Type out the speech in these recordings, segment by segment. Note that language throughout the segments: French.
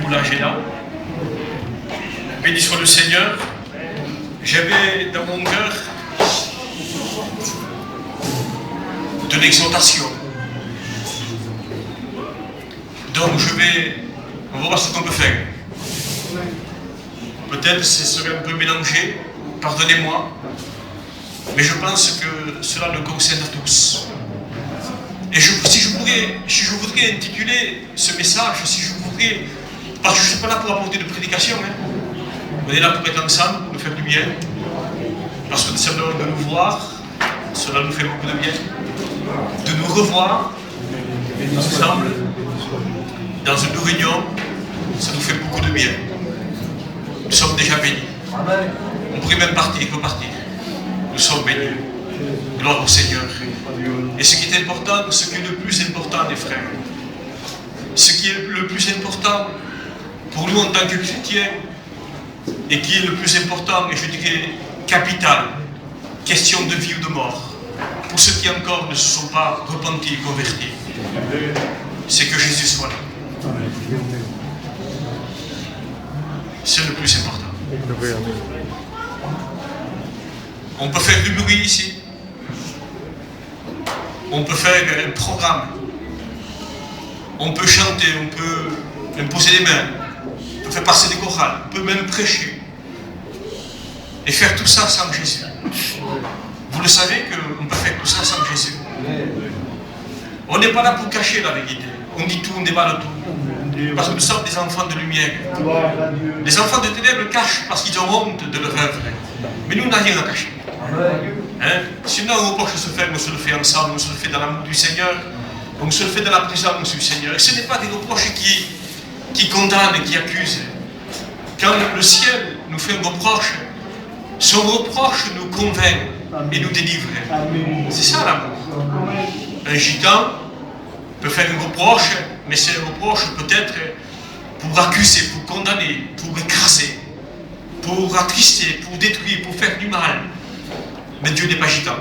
vous là, j'ai là. Béni soit le Seigneur. J'avais dans mon cœur de l'exhortation. Donc on va voir ce qu'on peut faire. Peut-être ce serait un peu mélangé, pardonnez-moi, mais je pense que cela nous concerne à tous. Et si je voudrais intituler ce message, parce que je ne suis pas là pour apporter de prédication, on est là pour être ensemble, pour nous faire du bien, parce que nous sommes de nous voir, cela nous fait beaucoup de bien, de nous revoir ensemble, dans une réunion, ça nous fait beaucoup de bien. Nous sommes déjà bénis. On pourrait même repartir. Nous sommes bénis. Gloire au Seigneur. Et ce qui est important, ce qui est le plus important, les frères, ce qui est le plus important pour nous en tant que chrétiens, et qui est le plus important, et je dirais capital, question de vie ou de mort, pour ceux qui encore ne se sont pas repentis et convertis, c'est que Jésus soit là. C'est le plus important. On peut faire du bruit ici. On peut faire un programme. On peut chanter, on peut imposer les mains. On peut faire passer des chorales. On peut même prêcher. Et faire tout ça sans Jésus. Vous le savez qu'on peut faire tout ça sans Jésus. On n'est pas là pour cacher la vérité. On dit tout, on déballe tout. Parce que nous sommes des enfants de lumière. Les enfants de ténèbres cachent parce qu'ils ont honte de leur œuvre. Mais nous, on n'a rien à cacher. Sinon, on reproche se faire, on se le fait ensemble, on se le fait dans l'amour du Seigneur, on se le fait dans la présence du Seigneur. Et ce n'est pas des reproches qui condamnent et qui accusent. Quand le ciel nous fait un reproche, son reproche nous convainc et nous délivre. C'est ça l'amour. Un gitan peut faire un reproche, mais c'est un reproche peut-être pour accuser, pour condamner, pour écraser, pour attrister, pour détruire, pour faire du mal. Mais Dieu n'est pas gitan.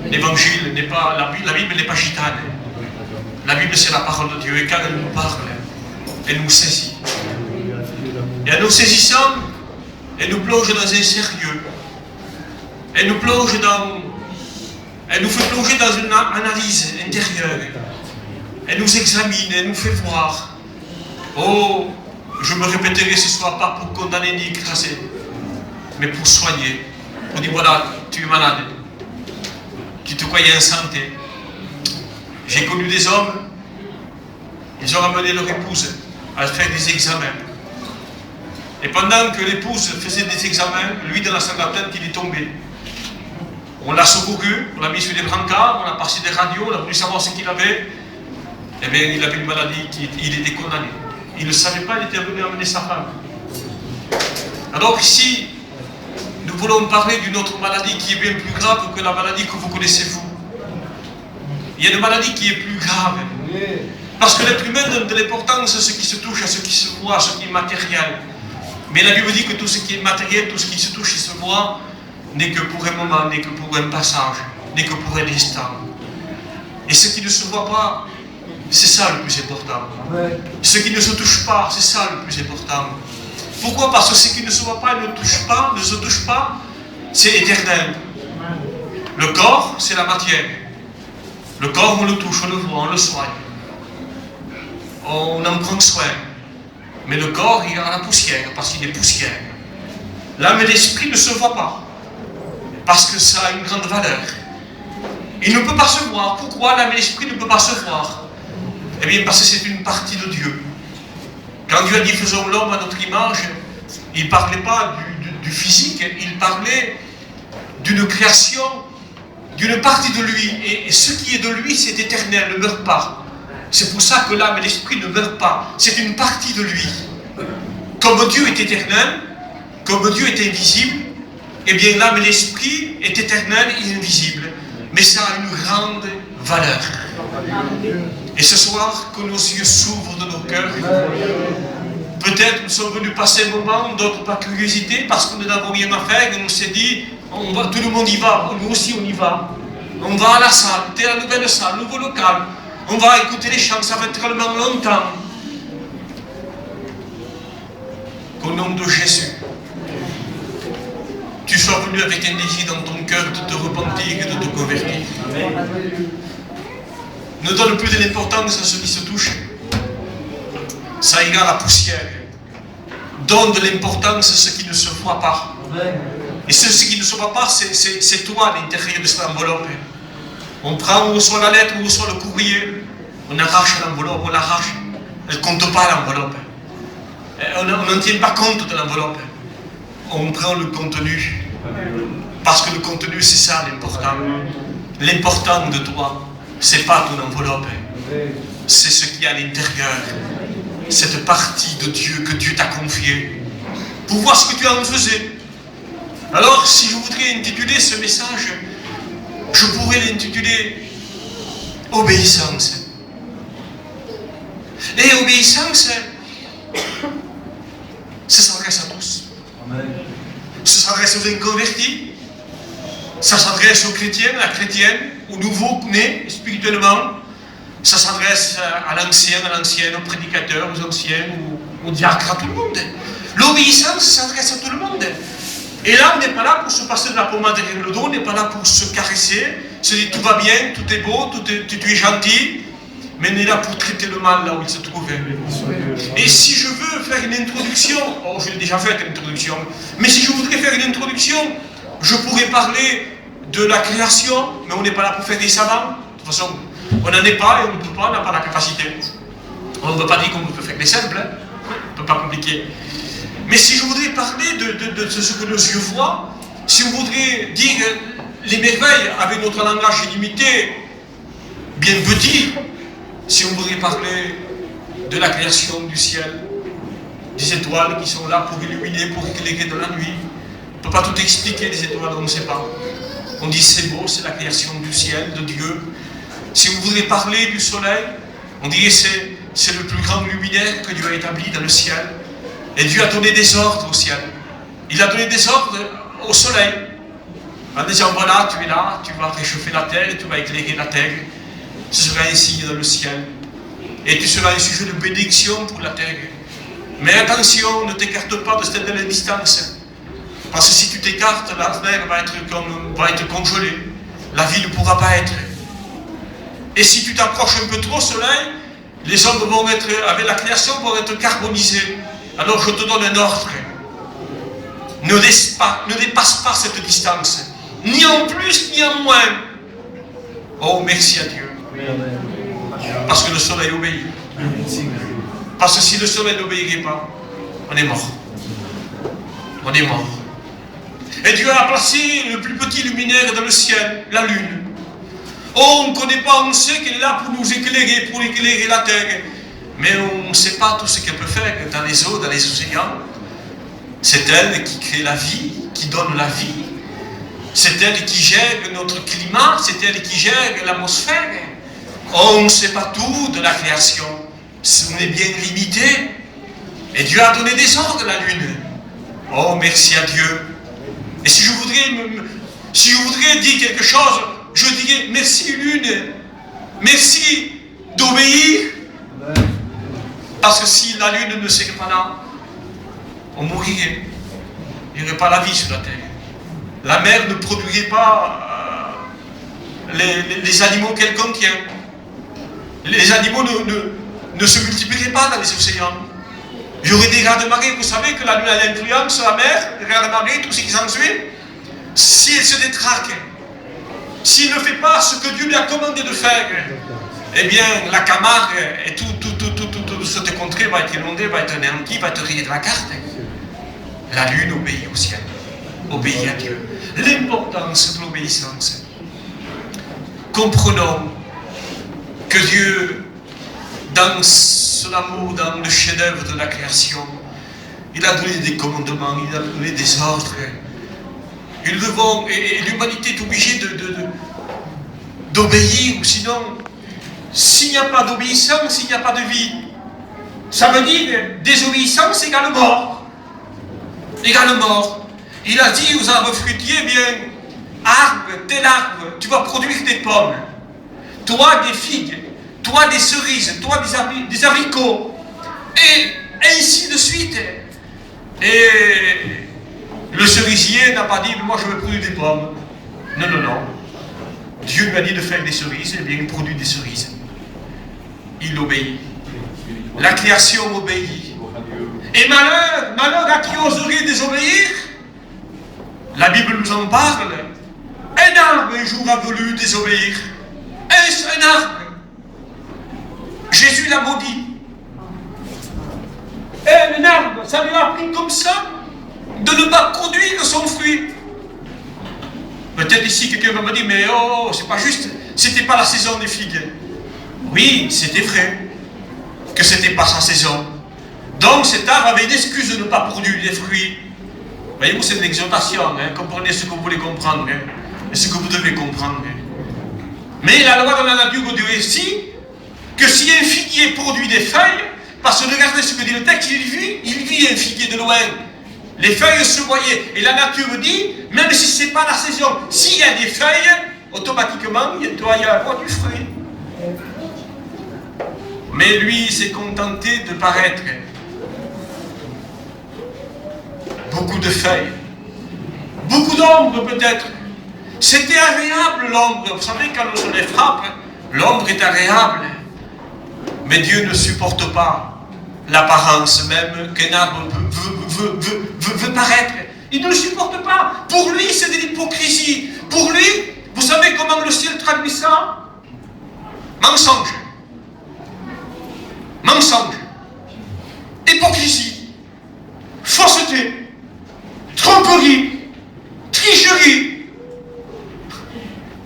L'évangile n'est pas, la Bible n'est pas gitane. La Bible c'est la parole de Dieu et quand elle nous parle, elle nous saisit. Et en nous saisissant, elle nous plonge dans un sérieux. Elle nous fait plonger dans une analyse intérieure. Elle nous examine, elle nous fait voir. Oh, je me répéterai ce soir, pas pour condamner ni écraser, mais pour soigner. Pour dire voilà, tu es malade. Tu te croyais en santé. J'ai connu des hommes, ils ont ramené leur épouse à faire des examens. Et pendant que l'épouse faisait des examens, lui dans la salle d'attente, il est tombé. On l'a secouru, on l'a mis sur des brancards, on a passé des radios, on a voulu savoir ce qu'il avait. Eh bien, il avait une maladie, il était condamné. Il ne savait pas, il était venu amener sa femme. Alors ici, nous voulons parler d'une autre maladie qui est bien plus grave que la maladie que vous connaissez vous. Il y a une maladie qui est plus grave. Parce que l'être humain donne de l'importance à ce qui se touche, à ce qui se voit, à ce qui est matériel. Mais la Bible dit que tout ce qui est matériel, tout ce qui se touche et se voit, n'est que pour un moment, n'est que pour un passage, n'est que pour un instant. Et ce qui ne se voit pas, c'est ça le plus important. Ce qui ne se touche pas, c'est ça le plus important. Pourquoi? Parce que ce qui ne se voit pas et ne se touche pas, c'est éternel. Le corps, c'est la matière. Le corps, on le touche, on le voit, on le soigne. On en prend soin. Mais le corps, il est dans la poussière, parce qu'il est poussière. L'âme et l'esprit ne se voient pas, parce que ça a une grande valeur. Il ne peut pas se voir. Pourquoi l'âme et l'esprit ne peuvent pas se voir? Eh bien, parce que c'est une partie de Dieu. Quand Dieu a dit faisons l'homme à notre image, il ne parlait pas du physique, il parlait d'une création, d'une partie de lui. Et ce qui est de lui, c'est éternel, ne meurt pas. C'est pour ça que l'âme et l'esprit ne meurent pas. C'est une partie de lui. Comme Dieu est éternel, comme Dieu est invisible, eh bien l'âme et l'esprit est éternel et invisible. Mais ça a une grande valeur. Et ce soir, que nos yeux s'ouvrent de nos cœurs. Peut-être nous sommes venus passer un moment, d'autres par curiosité, parce que nous n'avons rien à faire, et on s'est dit, tout le monde y va, nous aussi on y va. On va à la salle, c'est la nouvelle salle, nouveau local. On va écouter les chants, ça fait tellement longtemps. qu'au nom de Jésus, tu sois venu avec un désir dans ton cœur de te repentir et de te convertir. Ne donne plus de l'importance à ce qui se touche. Ça ira à la poussière. Donne de l'importance à ce qui ne se voit pas. Et ce qui ne se voit pas, c'est toi à l'intérieur de cette enveloppe. On prend ou soit la lettre ou soit le courrier, on arrache l'enveloppe, on l'arrache. Elle ne compte pas l'enveloppe. On n'en tient pas compte de l'enveloppe. On prend le contenu. Parce que le contenu, c'est ça l'important. L'important de toi, c'est pas ton enveloppe. C'est ce qu'il y a à l'intérieur. Cette partie de Dieu que Dieu t'a confiée. Pour voir ce que tu en faisais. Alors, si je voudrais intituler ce message, je pourrais l'intituler Obéissance. Et obéissance, ça s'adresse à tous. Ça s'adresse aux inconvertis, ça s'adresse aux chrétiens, à la chrétienne, aux nouveaux nés spirituellement, ça s'adresse à l'ancien, à l'ancienne, aux prédicateurs, aux anciens, aux diacres, à tout le monde. L'obéissance s'adresse à tout le monde. Et là, on n'est pas là pour se passer de la pommade derrière le dos, on n'est pas là pour se caresser, se dire tout va bien, tout est beau, tu es gentil, mais on est là pour traiter le mal là où il se trouve. Et si je veux faire une introduction, oh je l'ai déjà fait l'introduction, mais si je voudrais faire une introduction, je pourrais parler de la création, mais on n'est pas là pour faire des savants. De toute façon, on n'en est pas et on ne peut pas, on n'a pas la capacité. On ne peut pas dire qu'on peut faire des simples, hein. On ne peut pas compliquer. Mais si je voudrais parler de ce que nos yeux voient, si on voudrait dire les merveilles avec notre langage limité, bien petit, si on voudrait parler de la création du ciel, des étoiles qui sont là pour illuminer, pour éclairer dans la nuit, on ne peut pas tout expliquer, les étoiles, on ne sait pas. On dit c'est beau, c'est la création du ciel, de Dieu. Si on voudrait parler du soleil, on dirait c'est le plus grand luminaire que Dieu a établi dans le ciel. Et Dieu a donné des ordres au ciel. Il a donné des ordres au soleil. En disant voilà, tu vas réchauffer la terre, tu vas éclairer la terre. Ce sera un signe dans le ciel. Et tu seras un sujet de bénédiction pour la terre. Mais attention, ne t'écarte pas de cette belle distance. Parce que si tu t'écartes, la terre va être congelée. La vie ne pourra pas être. Et si tu t'approches un peu trop au soleil, les hommes vont être, avec la création, vont être carbonisés. Alors je te donne un ordre. Ne dépasse pas cette distance. Ni en plus, ni en moins. Oh, merci à Dieu. Parce que le soleil obéit. Parce que si le soleil n'obéirait pas, on est mort. On est mort. Et Dieu a placé le plus petit luminaire dans le ciel, la lune. Oh, on ne connaît pas, on sait qu'elle est là pour nous éclairer, pour éclairer la terre. Mais on ne sait pas tout ce qu'elle peut faire dans les eaux, dans les océans. C'est elle qui crée la vie, qui donne la vie. C'est elle qui gère notre climat, c'est elle qui gère l'atmosphère. Oh, on ne sait pas tout de la création. On est bien limité. Et Dieu a donné des ordres à la lune. Oh, merci à Dieu. Et si je voudrais dire quelque chose, je dirais merci lune. Merci d'obéir. Parce que si la lune ne serait pas là, on mourrait. Il n'y aurait pas la vie sur la terre. La mer ne produirait pas les aliments qu'elle contient. Les animaux ne se multiplieraient pas dans les océans. Il y aurait des rats de marée. Vous savez que la lune a l'influence sur la mer, les rats de marée, tout ce qui s'ensuit. Si elle se détraque, s'il ne fait pas ce que Dieu lui a commandé de faire, eh bien, la Camargue et toute cette contrée va être inondée, va être anéantie, va être rayée de la carte. La lune obéit au ciel, obéit à Dieu. L'importance de l'obéissance. Comprenons que Dieu, dans son amour, dans le chef-d'œuvre de la création, il a donné des commandements, il a donné des ordres. Et l'humanité est obligée d'obéir, ou sinon, s'il n'y a pas d'obéissance, il n'y a pas de vie. Ça veut dire désobéissance égale mort. Égale mort. Il a dit aux arbres fruitiers, eh bien, arbre, tel arbre, tu vas produire des pommes. Toi des figues, toi des cerises, toi des abricots. Et ainsi de suite. Et le cerisier n'a pas dit, moi je veux produire des pommes. Non, non, non. Dieu lui a dit de faire des cerises, et bien il produit des cerises. Il obéit. La création obéit. Et malheur à qui oserait désobéir. La Bible nous en parle. Un arbre un jour a voulu désobéir. Un arbre. Jésus l'a maudit. Et un arbre, ça lui a appris comme ça de ne pas produire son fruit. Peut-être ici quelqu'un va me dire, mais oh, c'est pas juste, c'était pas la saison des figues. Oui, c'était vrai que c'était pas sa saison. Donc cet arbre avait une excuse de ne pas produire des fruits. Voyez-vous, c'est une exhortation, hein. Comprenez ce que vous voulez comprendre, hein, et ce que vous devez comprendre. Hein. Mais la loi de la nature dit aussi que si un figuier produit des feuilles, parce que regardez ce que dit le texte, il vit un figuier de loin. Les feuilles se voyaient. Et la nature dit, même si ce n'est pas la saison, s'il y a des feuilles, automatiquement, il doit y avoir du fruit. Mais lui s'est contenté de paraître. Beaucoup de feuilles. Beaucoup d'ombre peut-être. C'était agréable l'ombre. Vous savez, quand le soleil frappe, l'ombre est agréable. Mais Dieu ne supporte pas l'apparence même qu'un arbre veut paraître. Il ne le supporte pas. Pour lui, c'est de l'hypocrisie. Pour lui, vous savez comment le ciel traduit ça? Mensonge. Mensonge. Hypocrisie. Fausseté. Tromperie. Tricherie.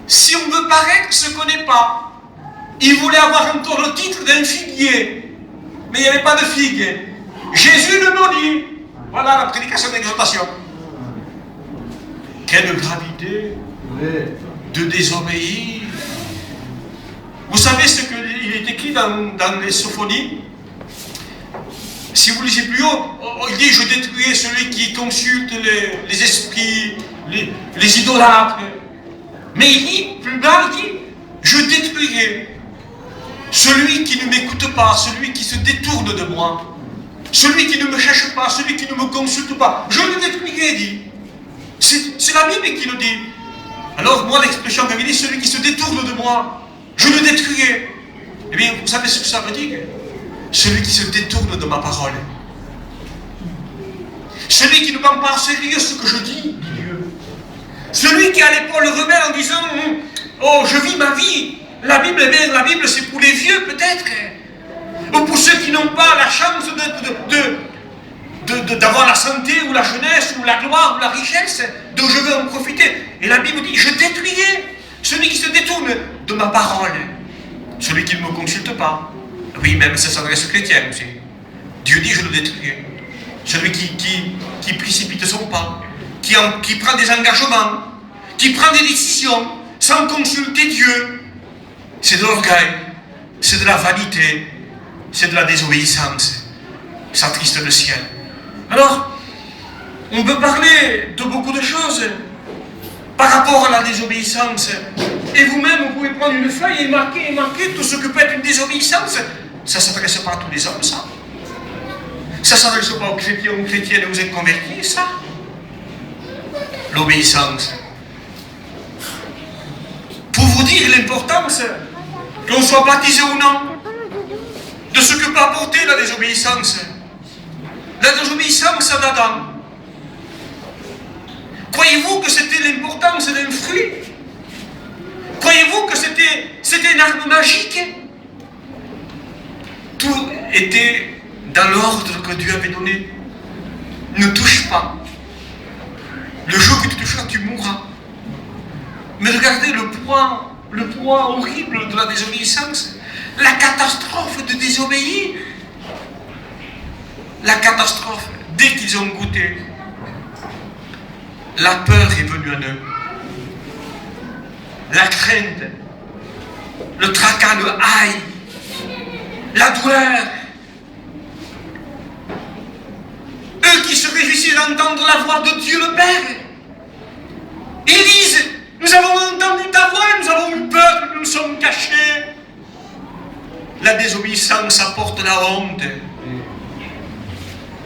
Si on veut paraître ce qu'on n'est pas. Il voulait avoir encore le titre d'un figuier. Mais il n'y avait pas de figue. Jésus le maudit. Voilà la prédication d'exhortation. Quelle gravité de désobéir. Vous savez ce qu'il est écrit dans les Sophonies? Si vous lisez plus haut, il dit, je détruirai celui qui consulte les esprits, les idolâtres. Mais il dit, plus bas, il dit, je détruirai celui qui ne m'écoute pas, celui qui se détourne de moi, celui qui ne me cherche pas, celui qui ne me consulte pas. Je le détruirai, dit. C'est la Bible qui le dit. Alors, moi, l'expression qu'avait dit, celui qui se détourne de moi, je le détruirai. Eh bien, vous savez ce que ça veut dire? Celui qui se détourne de ma parole. Celui qui ne prend pas en sérieux ce que je dis, dit Dieu. Celui qui a l'épaule rebelle en disant, oh, je vis ma vie. La Bible, eh bien, la Bible, c'est pour les vieux, peut-être. Ou pour ceux qui n'ont pas la chance d'avoir la santé, ou la jeunesse, ou la gloire, ou la richesse, dont je veux en profiter. Et la Bible dit, je détruirai celui qui se détourne de ma parole. Celui qui ne me consulte pas. Oui, même ça s'adresse aux chrétiens aussi. Dieu dit, je le détruirai. Celui qui précipite son pas, qui prend des engagements, qui prend des décisions, sans consulter Dieu. C'est de l'orgueil, c'est de la vanité, c'est de la désobéissance. Ça attriste le ciel. Alors, on peut parler de beaucoup de choses par rapport à la désobéissance. Et vous-même, vous pouvez prendre une feuille et marquer tout ce que peut être une désobéissance. Ça ne s'adresse pas à tous les hommes, ça. Ça ne s'adresse pas aux chrétiens, aux chrétiennes, vous êtes convertis, ça. L'obéissance. Pour vous dire l'importance, qu'on soit baptisé ou non, de ce que peut apporter la désobéissance. La désobéissance à Adam. Croyez-vous que c'était l'importance d'un fruit? Croyez-vous que c'était une arme magique? Tout était dans l'ordre que Dieu avait donné. Ne touche pas. Le jour que tu toucheras, tu mourras. Mais regardez le poids horrible de la désobéissance. La catastrophe de désobéir. La catastrophe, dès qu'ils ont goûté, la peur est venue en eux. La crainte, le tracas, le haï, la douleur. Eux qui se réjouissaient d'entendre la voix de Dieu le Père, ils disent, nous avons entendu ta voix, nous avons eu peur, nous nous sommes cachés. La désobéissance apporte la honte,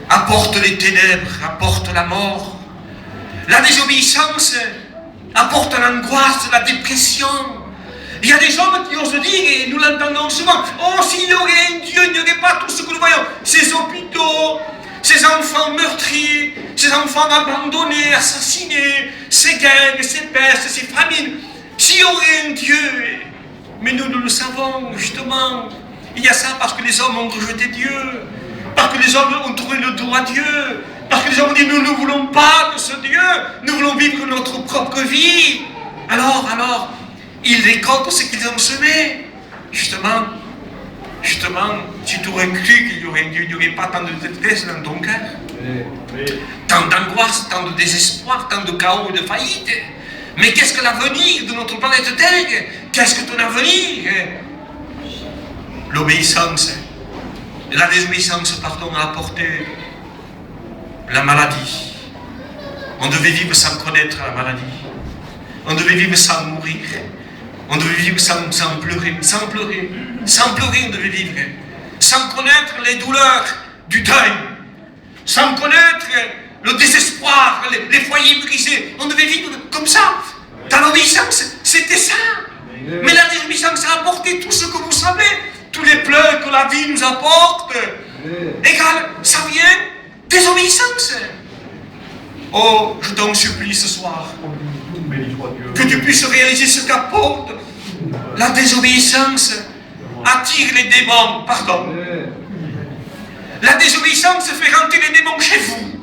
apporte apporte les ténèbres, apporte la mort. La désobéissance apporte l'angoisse, la dépression. Il y a des hommes qui osent dire, et nous l'entendons souvent, oh, s'il y aurait un Dieu, il n'y aurait pas tout ce que nous voyons. Ces hôpitaux, ces enfants meurtris, ces enfants abandonnés, assassinés, ces guerres, ces pestes, ces famines. S'il y aurait un Dieu, mais nous le savons, justement, il y a ça parce que les hommes ont rejeté Dieu, parce que les hommes ont tourné le dos à Dieu, parce que les hommes ont dit, nous ne voulons pas de ce Dieu, nous voulons vivre notre propre vie. Alors, ils récoltent ce qu'ils ont semé. Justement, si tu aurais cru qu'il y aurait un Dieu, il n'y aurait pas tant de détresse dans ton cœur, tant d'angoisse, tant de désespoir, tant de chaos et de faillite. Mais qu'est-ce que l'avenir de notre planète Terre? Qu'est-ce que ton avenir? L'obéissance, la désobéissance, pardon, a apporté la maladie. On devait vivre sans connaître la maladie. On devait vivre sans mourir. On devait vivre sans pleurer. Sans pleurer, on devait vivre. Sans connaître les douleurs du deuil. Sans connaître le désespoir, les foyers brisés. On devait vivre comme ça. Dans l'obéissance, c'était ça. Mais la désobéissance a apporté tout ce que vous savez. Tous les pleurs que la vie nous apporte. Égal, ça vient désobéissance. Oh, je t'en supplie ce soir. Que tu puisses réaliser ce qu'apporte la désobéissance. Attire les démons, pardon. La désobéissance fait rentrer les démons chez vous.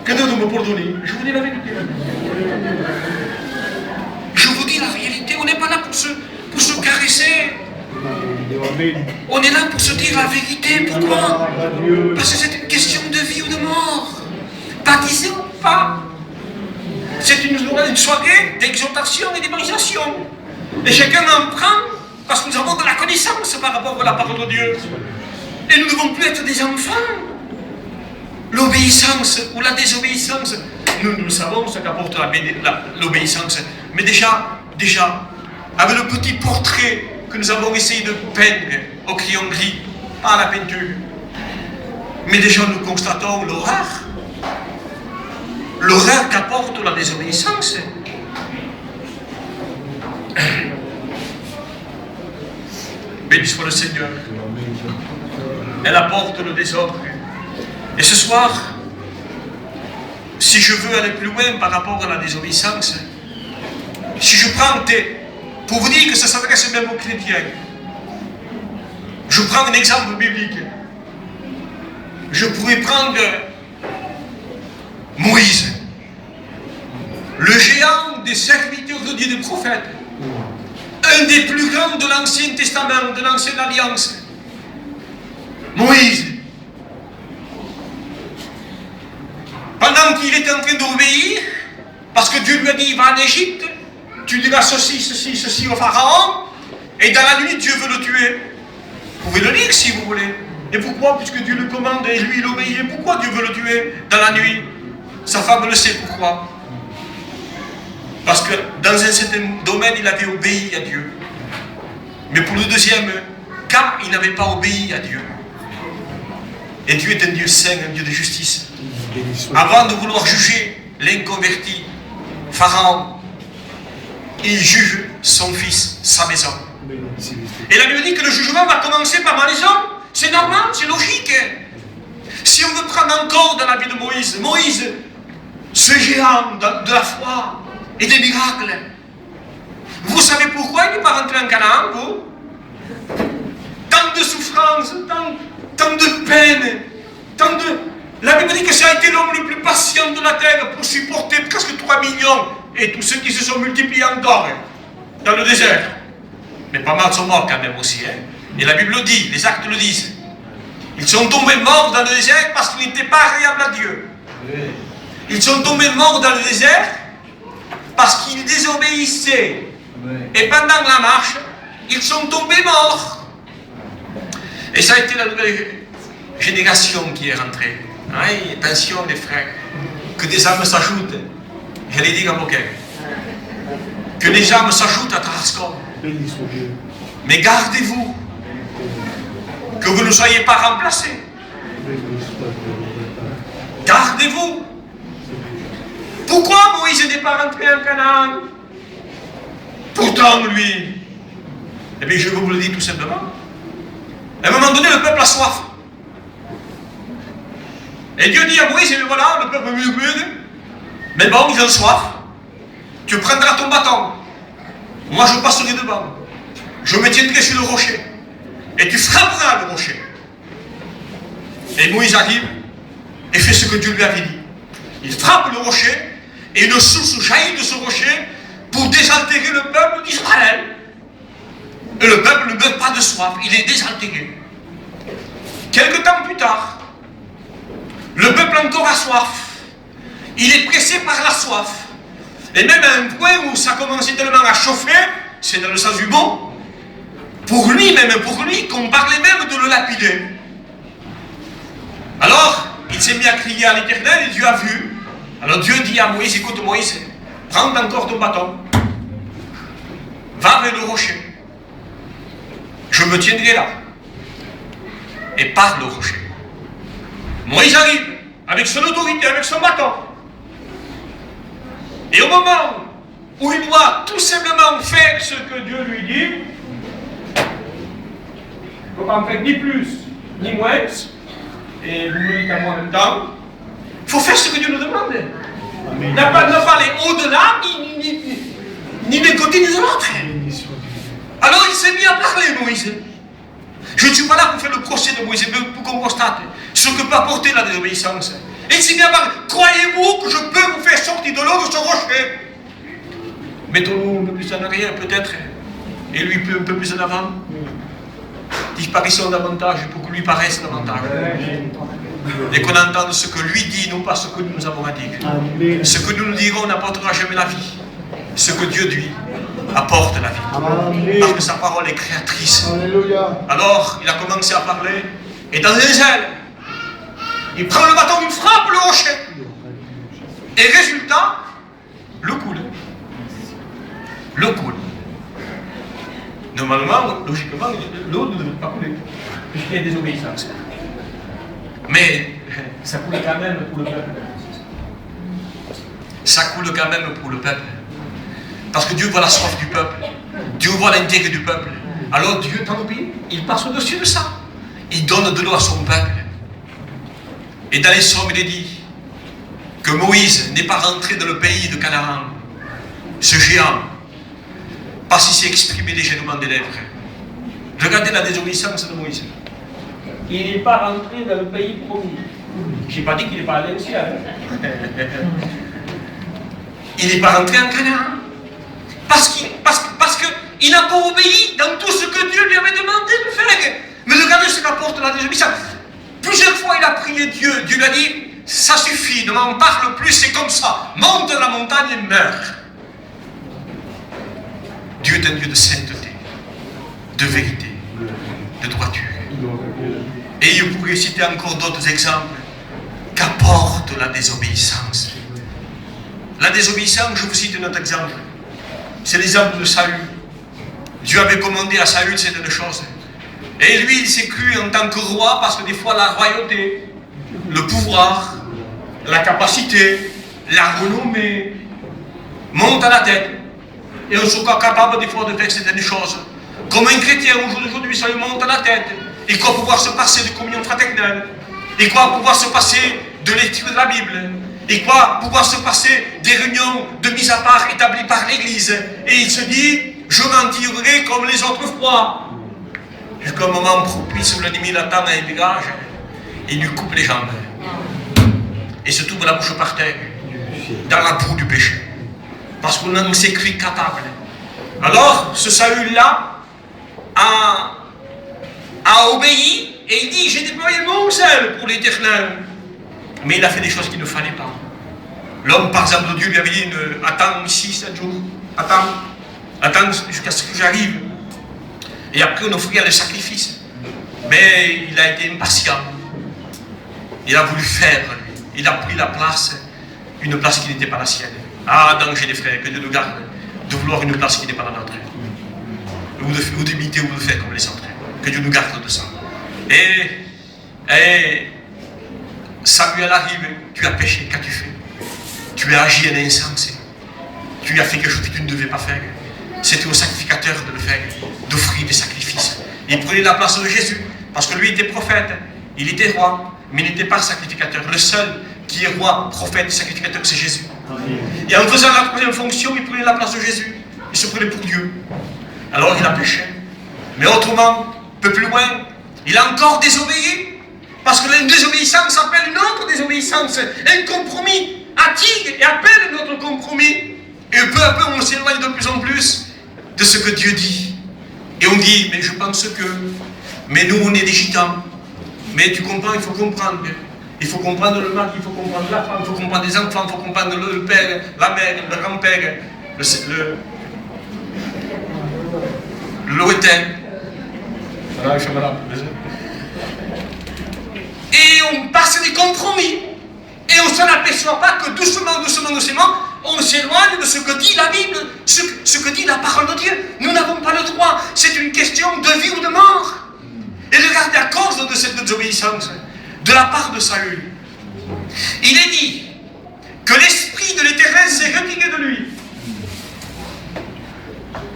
Que Dieu me pardonne. Je vous dis la vérité. Je vous dis la réalité. On n'est pas là pour se caresser. On est là pour se dire la vérité. Pourquoi? Parce que c'est une question de vie ou de mort. Baptisé ou pas. C'est une soirée d'exhortation et d'évangélisation. Et chacun en prend parce que nous avons de la connaissance par rapport à la parole de Dieu. Et nous ne devons plus être des enfants. L'obéissance ou la désobéissance, nous savons ce qu'apporte l'obéissance. Mais déjà, avec le petit portrait que nous avons essayé de peindre au crayon gris, pas à la peinture, mais déjà nous constatons l'horreur. L'horreur qu'apporte la désobéissance. Béni soit le Seigneur. Elle apporte le désordre. Et ce soir, si je veux aller plus loin par rapport à la désobéissance, si je prends pour vous dire que ça s'adresse même aux chrétiens, je prends un exemple biblique. Je pourrais prendre Moïse, le géant des serviteurs de Dieu, des prophètes, un des plus grands de l'Ancien Testament, de l'Ancienne Alliance. Moïse, pendant qu'il était en train d'obéir, parce que Dieu lui a dit, va en Égypte, tu diras ceci au Pharaon, et dans la nuit, Dieu veut le tuer. Vous pouvez le lire si vous voulez. Et pourquoi? Puisque Dieu le commande et lui il obéit. Pourquoi Dieu veut le tuer dans la nuit? Sa femme le sait pourquoi. Parce que dans un certain domaine, il avait obéi à Dieu. Mais pour le deuxième cas, il n'avait pas obéi à Dieu. Et Dieu est un Dieu saint, un Dieu de justice. Avant de vouloir juger l'inconverti, Pharaon, il juge son fils, sa maison. Et la Bible dit que le jugement va commencer par ma maison. C'est normal, c'est logique. Si on veut prendre encore dans la vie de Moïse, ce géant de la foi et des miracles, vous savez pourquoi il n'est pas rentré en Canaan, vous? Tant de souffrances, tant de peine, La Bible dit que ça a été l'homme le plus patient de la terre pour supporter presque 3 millions et tous ceux qui se sont multipliés encore dans le désert. Mais pas mal sont morts quand même aussi. Hein. Et la Bible le dit, les actes le disent. Ils sont tombés morts dans le désert parce qu'ils n'étaient pas agréables à Dieu. Ils sont tombés morts dans le désert parce qu'ils désobéissaient. Et pendant la marche, ils sont tombés morts. Et ça a été la nouvelle génération qui est rentrée. Hein, attention les frères, que des âmes s'ajoutent. J'allais dire à Moquin. Que les âmes s'ajoutent à Tarascon. Mais gardez-vous que vous ne soyez pas remplacés. Gardez-vous. Pourquoi Moïse n'est pas rentré en Canaan? Pourtant, lui, eh bien, je vous le dis tout simplement. À un moment donné, le peuple a soif. Et Dieu dit à Moïse, et voilà, le peuple murmure, mais bon, ils ont soif. Tu prendras ton bâton. Moi, je passerai devant. Je me tiendrai sur le rocher. Et tu frapperas le rocher. Et Moïse arrive et fait ce que Dieu lui avait dit. Il frappe le rocher et une source jaillit de ce rocher pour désaltérer le peuple d'Israël. Et le peuple ne meurt pas de soif, il est désaltéré. Quelque temps plus tard, le peuple encore a soif. Il est pressé par la soif. Et même à un point où ça commençait tellement à chauffer, c'est dans le sens du bon, pour lui, qu'on parlait même de le lapider. Alors, il s'est mis à crier à l'Éternel et Dieu a vu. Alors Dieu dit à Moïse, écoute Moïse, prends encore ton bâton, va vers le rocher. Je me tiendrai là. Et parle au rocher. Moïse arrive avec son autorité, avec son bâton. Et au moment où il doit tout simplement faire ce que Dieu lui dit, il ne faut pas en faire ni plus ni moins, et vous me dites à moi en même temps, il faut faire ce que Dieu nous demande. Ne pas aller au-delà, ni d'un côté ni de l'autre. Alors il s'est mis à parler, Moïse. Je ne suis pas là pour faire le procès de Moïse, mais pour qu'on constate ce que peut apporter la désobéissance. Et il s'est mis à parler. Croyez-vous que je peux vous faire sortir de l'eau de ce rocher? Mettons-nous un peu plus en arrière, peut-être, et lui un peu plus en avant. Disparaissons davantage pour que lui paraisse davantage. Et qu'on entende ce que lui dit, non pas ce que nous avons à dire. Ce que nous dirons n'apportera jamais la vie. Ce que Dieu dit apporte la vie. Parce que sa parole est créatrice. Alors, il a commencé à parler, et dans un zèle, il prend le bâton, il frappe le rocher. Et résultat, l'eau coule. L'eau coule. Normalement, logiquement, l'eau ne devrait pas couler, puisqu'il y a des obéissances. Mais ça coule quand même pour le peuple. Ça coule quand même pour le peuple. Parce que Dieu voit la soif du peuple. Dieu voit l'intérêt du peuple. Alors Dieu, tant pis, il passe au-dessus de ça. Il donne de l'eau à son peuple. Et dans les Psaumes, il est dit que Moïse n'est pas rentré dans le pays de Canaan. Ce géant, parce qu'il s'est exprimé légèrement des lèvres. Regardez la désobéissance de Moïse. Il n'est pas rentré dans le pays promis. Je n'ai pas dit qu'il n'est pas allé au ciel. Il n'est pas rentré en Canaan. Parce qu'il n'a pas obéi dans tout ce que Dieu lui avait demandé de faire. Mais regardez ce qu'apporte la désobéissance. Plusieurs fois il a prié Dieu. Dieu lui a dit, ça suffit, ne m'en parle plus, c'est comme ça. Monte la montagne et meurs. Dieu est un Dieu de sainteté, de vérité, de droiture. Et je pourrais citer encore d'autres exemples qu'apporte la désobéissance. La désobéissance, je vous cite un autre exemple. C'est l'exemple de Saül. Dieu avait commandé à Saül certaines choses. Et lui, il s'est cru en tant que roi parce que des fois la royauté, le pouvoir, la capacité, la renommée montent à la tête. Et on soit capable des fois de faire certaines choses. Comme un chrétien aujourd'hui, ça lui monte à la tête. Il croit pouvoir se passer de communion fraternelle. Il croit pouvoir se passer de lecture de la Bible. Il croit pouvoir se passer des réunions de mise à part établies par l'Église. Et il se dit, je m'en tirerai comme les autres fois. Jusqu'à un moment propice où l'ennemi l'attend à un virage, il lui coupe les jambes. Et se trouve la bouche par terre, dans la boue du péché. Parce qu'on ne s'est cru capable. Alors, ce Saül-là a obéi et il dit, j'ai déployé mon zèle pour l'Éternel. Mais il a fait des choses qu'il ne fallait pas. L'homme, par exemple, Dieu lui avait dit, attends ici 7 jours, attends jusqu'à ce que j'arrive. Et après on offrit le sacrifice. Mais il a été impatient. Il a voulu faire, il a pris la place, une place qui n'était pas la sienne. Ah, danger des frères, que Dieu nous garde de vouloir une place qui n'est pas la nôtre. Ou d'imiter ou de faire comme les autres. Que Dieu nous garde de ça. Et Samuel arrive, tu as péché, qu'as-tu fait? Tu as agi en insensé. Tu as fait quelque chose que tu ne devais pas faire. C'était au sacrificateur de le faire, d'offrir des sacrifices. Il prenait la place de Jésus, parce que lui était prophète, il était roi, mais il n'était pas sacrificateur. Le seul qui est roi, prophète, sacrificateur, c'est Jésus. Et en faisant la troisième fonction, il prenait la place de Jésus. Il se prenait pour Dieu. Alors il a péché. Mais autrement, un peu plus loin, il a encore désobéi. Parce que la désobéissance appelle une autre désobéissance. Un compromis attire et appelle notre compromis. Et peu à peu, on s'éloigne de plus en plus de ce que Dieu dit. Et on dit, mais je pense que... Mais nous, on est des gitans. Mais tu comprends, il faut comprendre. Il faut comprendre le mari, il faut comprendre la femme, il faut comprendre les enfants, il faut comprendre le père, la mère, le grand-père, le lointain. Voilà, je suis malade. Et on passe des compromis. Et on ne s'en aperçoit pas que doucement, on s'éloigne de ce que dit la Bible, ce que dit la parole de Dieu. Nous n'avons pas le droit. C'est une question de vie ou de mort. Et regardez, à cause de cette désobéissance, de la part de Saül, il est dit que l'esprit de l'Éternel s'est retiré de lui.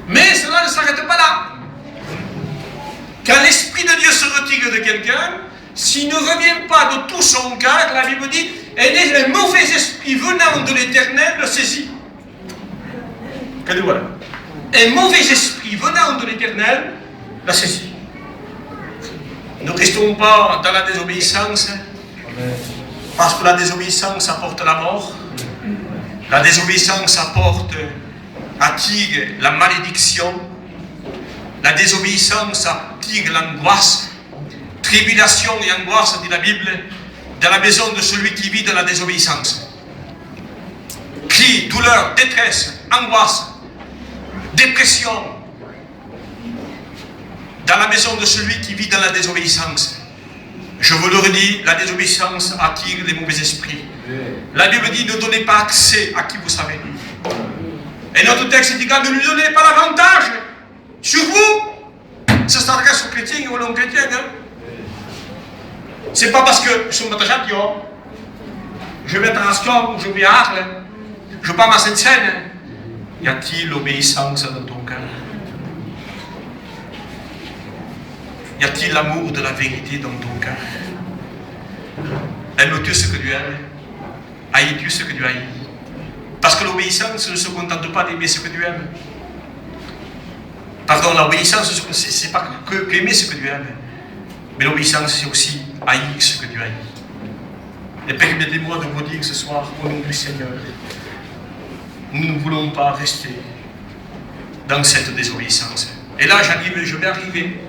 Mais cela ne s'arrête pas là. Quand l'esprit de Dieu se retire de quelqu'un, s'il ne revient pas de tout son cœur, la Bible dit, un mauvais esprit venant de l'Éternel le saisit. Voilà. Un mauvais esprit venant de l'Éternel la saisit. Ne restons pas dans la désobéissance, parce que la désobéissance apporte la mort. La désobéissance attire la malédiction. La désobéissance attire l'angoisse. Tribulation et angoisse, dit la Bible, dans la maison de celui qui vit dans la désobéissance. Cris, douleur, détresse, angoisse, dépression, dans la maison de celui qui vit dans la désobéissance. Je vous le redis, la désobéissance attire les mauvais esprits. La Bible dit, ne donnez pas accès à qui vous savez. Et notre texte dit, ne lui donnez pas l'avantage sur vous. Ça s'adresse aux chrétiens et aux non-chrétiens. Hein? C'est pas parce que je suis je vais à Rascon, je vais à Arles, je pars à Sainte-Seine. Y a-t-il l'obéissance dans ton cœur? Y a-t-il l'amour de la vérité dans ton cœur? Aimes-tu ce que Dieu aime? Haïs-tu ce que Dieu haït? Parce que l'obéissance ne se contente pas d'aimer ce que Dieu aime. Pardon, l'obéissance, c'est pas que aimer ce que Dieu aime. Mais l'obéissance, c'est aussi haïr ce que Dieu haït. Et permettez-moi de vous dire ce soir, au nom du Seigneur, nous ne voulons pas rester dans cette désobéissance. Et là, je vais arriver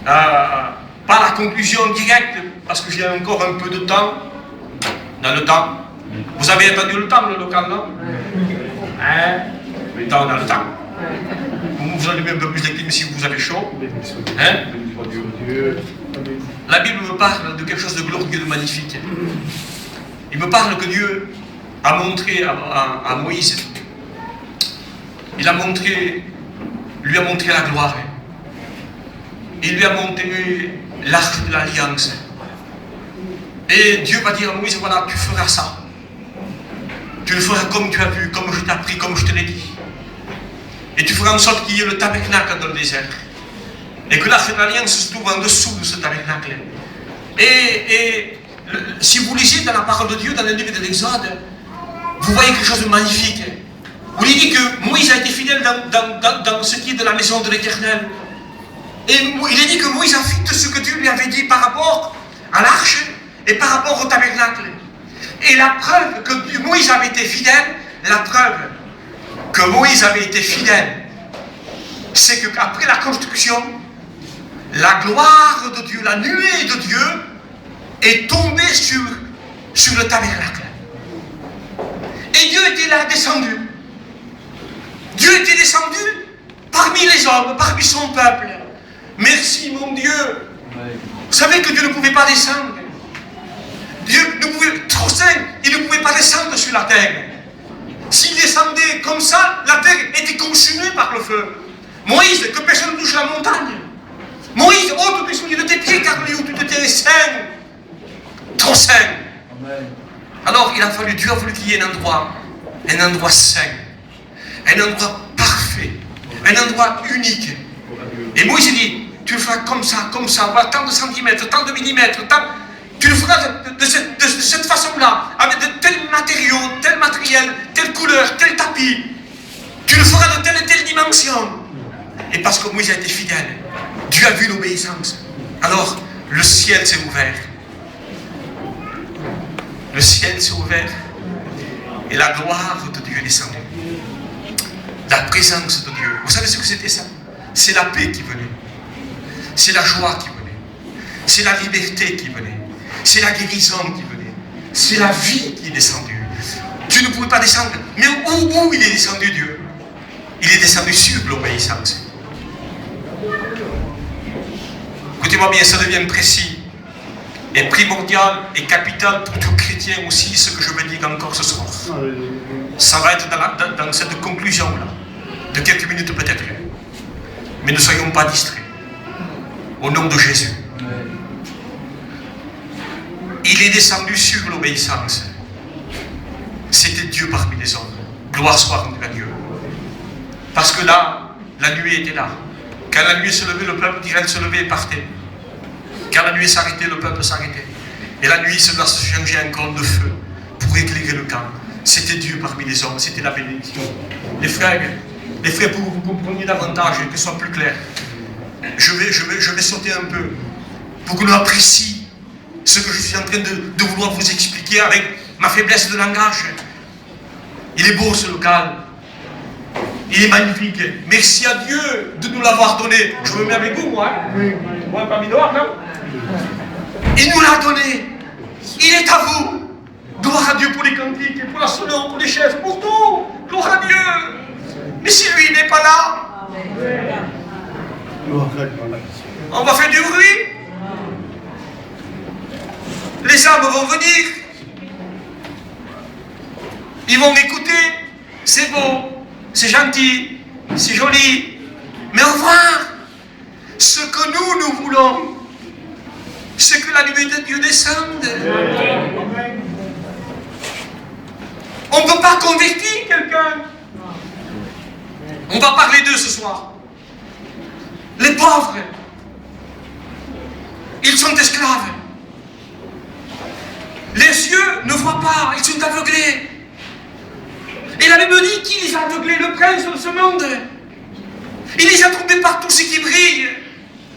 à, pas à la conclusion directe, parce que j'ai encore un peu de temps, dans le temps. Vous avez entendu le temps, le local, non? Hein? Le temps, dans le temps. Vous allumez un peu plus de clim si vous avez chaud. Hein? La Bible me parle de quelque chose de glorieux, de magnifique. Il me parle que Dieu a montré à Moïse, lui a montré la gloire. Il lui a montré l'arche de l'alliance. Et Dieu va dire à Moïse, voilà, tu feras ça. Tu le feras comme tu as vu, comme je t'ai appris, comme je te l'ai dit. Et tu feras en sorte qu'il y ait le tabernacle dans le désert. Et que l'arche de l'alliance se trouve en dessous de ce tabernacle. Et si vous lisez dans la parole de Dieu, dans le livre de l'Exode, vous voyez quelque chose de magnifique. Où il dit que Moïse a été fidèle dans ce qui est de la maison de l'Éternel. Et il est dit que Moïse a fait ce que Dieu lui avait dit par rapport à l'arche et par rapport au tabernacle. Et la preuve que Moïse avait été fidèle, c'est qu'après la construction, la gloire de Dieu, la nuée de Dieu est tombée sur le tabernacle. Et Dieu était là, descendu. Dieu était descendu parmi les hommes, parmi son peuple. Merci mon Dieu. Vous savez que Dieu ne pouvait pas descendre. Dieu ne pouvait, trop saint, il ne pouvait pas descendre sur la terre. S'il descendait comme ça, la terre était consumée par le feu. Moïse, que personne ne touche la montagne. Moïse, ôte tes souliers de tes pieds, car le lieu où tu te tiens est saint. Trop saint. Alors Dieu a voulu qu'il y ait un endroit saint, un endroit parfait, un endroit unique. Et Moïse dit, tu le feras comme ça, voilà, tant de centimètres, tant de millimètres, tu le feras de cette façon-là, avec de tels matériaux, tel matériel, telle couleur, tel tapis. Tu le feras de telle et telle dimension. Et parce que Moïse a été fidèle, Dieu a vu l'obéissance. Alors, le ciel s'est ouvert. Le ciel s'est ouvert. Et la gloire de Dieu est descendue. La présence de Dieu. Vous savez ce que c'était ça? C'est la paix qui venait. C'est la joie qui venait. C'est la liberté qui venait. C'est la guérison qui venait. C'est la vie qui est descendue. Dieu ne pouvait pas descendre. Mais où il est descendu, Dieu? Il est descendu sur l'obéissance. Écoutez-moi bien, ça devient précis et primordial et capital pour tout chrétien aussi, ce que je vais dire encore ce soir. Ça va être dans cette conclusion-là, de quelques minutes peut-être. Mais ne soyons pas distraits. Au nom de Jésus. Il est descendu sur l'obéissance. C'était Dieu parmi les hommes. Gloire soit rendue à Dieu. Parce que là, la nuée était là. Quand la nuée se levait, le peuple d'Israël se levait et partait. Quand la nuée s'arrêtait, le peuple s'arrêtait. Et la nuit se doit se changer en corne de feu pour éclairer le camp. C'était Dieu parmi les hommes, c'était la bénédiction. Les frères, pour que vous compreniez davantage et que ce soit plus clair, je vais sauter un peu pour que l'on apprécie ce que je suis en train de vouloir vous expliquer avec ma faiblesse de langage. Il est beau ce local. Il est magnifique. Merci à Dieu de nous l'avoir donné. Je me mets avec vous, moi. Moi, pas mis dehors, non? Il nous l'a donné. Il est à vous. Gloire à Dieu pour les cantiques, pour la sonore, pour les chaises, pour tout. Gloire à Dieu. Mais si lui n'est pas là, on va faire du bruit. Les âmes vont venir. Ils vont m'écouter. C'est beau, c'est gentil, c'est joli. Mais au revoir. Ce que nous voulons, c'est que la lumière de Dieu descende. On ne peut pas convertir quelqu'un. On va parler d'eux ce soir. Les pauvres, ils sont esclaves. Les yeux ne voient pas, ils sont aveuglés. Et la Bible dit qui les a aveuglés? Le prince de ce monde. Il les a trompés par tout ce qui brille.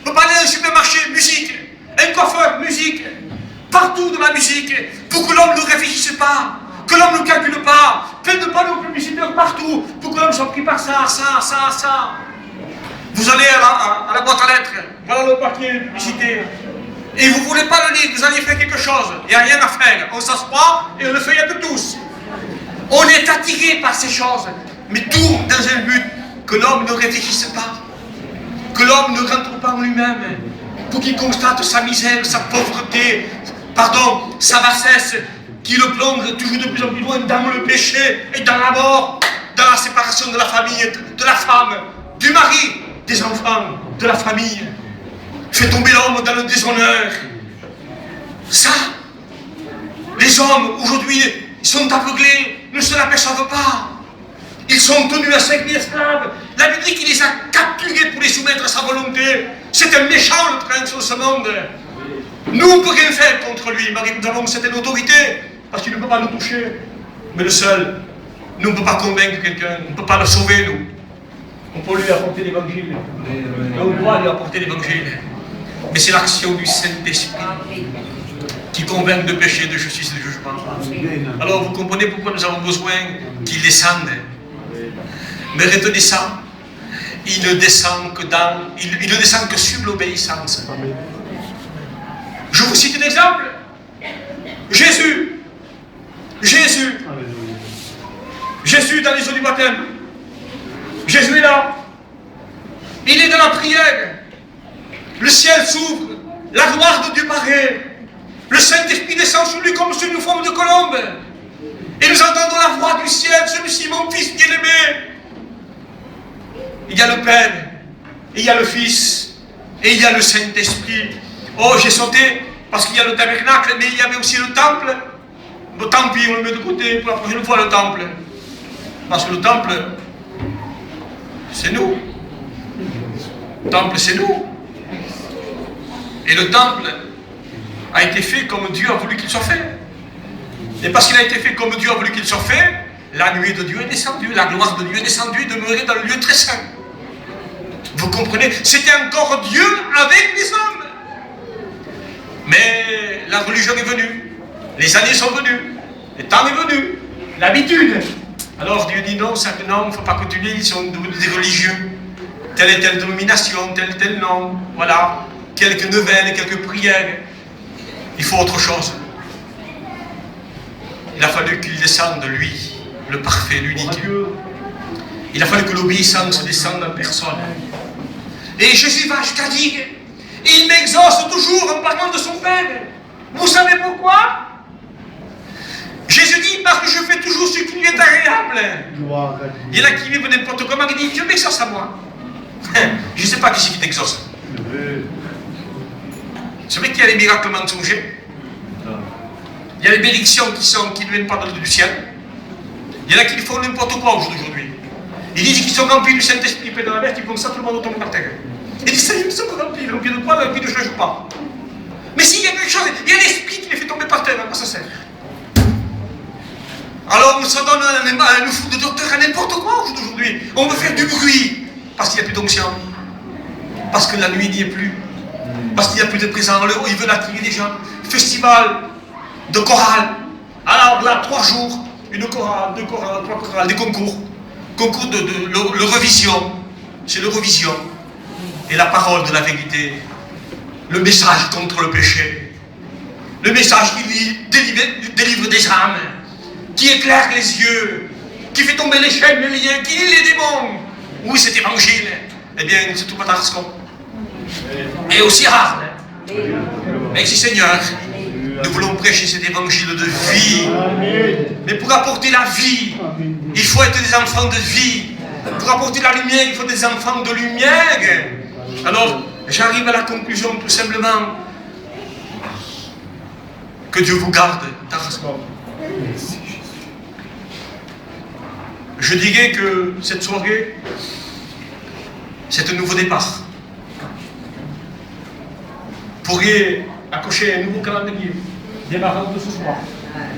On peut aller dans un supermarché, musique. Un coiffeur, musique. Partout de la musique. Pour que l'homme ne réfléchisse pas. Que l'homme ne calcule pas. Plein de panneaux publicitaires partout. Pour que l'homme soit pris par ça. Vous allez à la boîte à lettres. Voilà le papier de publicité. Et vous ne voulez pas le lire. Vous allez faire quelque chose. Il n'y a rien à faire. On s'assoit et on le feuillette tous. On est attiré par ces choses. Mais tout dans un but. Que l'homme ne réfléchisse pas. Que l'homme ne rentre pas en lui-même. Pour qu'il constate sa misère, sa pauvreté, sa bassesse, qui le plonge toujours de plus en plus loin dans le péché et dans la mort, dans la séparation de la famille, de la femme, du mari, des enfants, de la famille. Fait tomber l'homme dans le déshonneur. Ça, les hommes aujourd'hui sont aveuglés, ne se l'aperçoivent pas. Ils sont tenus à servir esclaves. La Bible dit qu'il les a capturés pour les soumettre à sa volonté. C'est un méchant, le prince de ce monde. Nous, on ne peut rien faire contre lui. Marie, nous avons cette autorité, parce qu'il ne peut pas nous toucher. Mais le seul, nous ne peut pas convaincre quelqu'un, on ne peut pas le sauver, nous. On peut lui apporter l'évangile. Et on doit lui apporter l'évangile. Mais c'est l'action du Saint-Esprit qui convainc de péché, de justice et de jugement. Alors, vous comprenez pourquoi nous avons besoin qu'il descende. Mais retenez ça, il ne descend que sur l'obéissance. Je vous cite un exemple. Jésus dans les eaux du baptême. Jésus est là. Il est dans la prière. Le ciel s'ouvre. La gloire de Dieu paraît. Le Saint-Esprit descend sur lui comme sur une forme de colombe. Et nous entendons la voix du ciel. Celui-ci, mon fils bien-aimé. Il y a le Père, et il y a le Fils, et il y a le Saint-Esprit. Oh, j'ai sauté, parce qu'il y a le tabernacle, mais il y avait aussi le temple. tant pis, on le met de côté pour la prochaine fois le temple. Parce que le temple, c'est nous. Le temple, c'est nous. Et le temple a été fait comme Dieu a voulu qu'il soit fait. Et parce qu'il a été fait comme Dieu a voulu qu'il soit fait, la nuée de Dieu est descendue, la gloire de Dieu est descendue et demeurée dans le lieu très saint. Vous comprenez? C'était encore Dieu avec les hommes. Mais la religion est venue, les années sont venues, le temps est venu, l'habitude. Alors Dieu dit non, ça non, il ne faut pas continuer, ils sont devenus des religieux. Telle et telle dénomination, tel nom, voilà. Quelques neuvaines, quelques prières. Il faut autre chose. Il a fallu qu'il descende, lui, le parfait, l'unique. Il a fallu que l'obéissance descende en personne. Et Jésus va jusqu'à dire, il m'exauce toujours en parlant de son Père. Vous savez pourquoi? Jésus dit, parce que je fais toujours ce qui lui est agréable. Il y en a qui vivent n'importe comment, qui disent, Dieu m'exauce à moi. Je ne sais pas qui c'est qui t'exauce. C'est vrai qu'il y a les miracles mensongers. Il y a les bénédictions qui ne viennent pas du ciel. Il y en a qui font n'importe quoi aujourd'hui. Ils disent qu'ils sont remplis du Saint-Esprit, puis dans la mer, ils font ça, tout le monde tombe par terre. Ils disent, ça y est, ils sont remplis de quoi? Remplis de je ne joue pas. Mais s'il y a quelque chose, il y a l'Esprit qui les fait tomber par terre, à quoi ça sert? Alors on se donne à nous foutre de docteur à n'importe quoi aujourd'hui. On veut faire du bruit, parce qu'il n'y a plus d'onction. Parce que la nuit n'y est plus. Parce qu'il n'y a plus de présence. Ils veulent attirer des gens. Festival de chorale. Alors là, 3 jours, une chorale, 2 chorales, 3 chorales, des concours. Concours de l'Eurovision. C'est l'Eurovision. Et la parole de la vérité. Le message contre le péché. Le message qui délivre des âmes. Qui éclaire les yeux. Qui fait tomber les chaînes, les liens, qui lit les démons. Oui, cet évangile. Eh bien, c'est tout pas tarscon. Et aussi rare. Mais si Seigneur, nous voulons prêcher cet évangile de vie. Mais pour apporter la vie, il faut être des enfants de vie. Pour apporter la lumière, il faut des enfants de lumière. Alors, j'arrive à la conclusion tout simplement. Que Dieu vous garde, Tarascon. Je dirais que cette soirée, c'est un nouveau départ. Pourriez accrocher un nouveau calendrier démarrant de ce soir.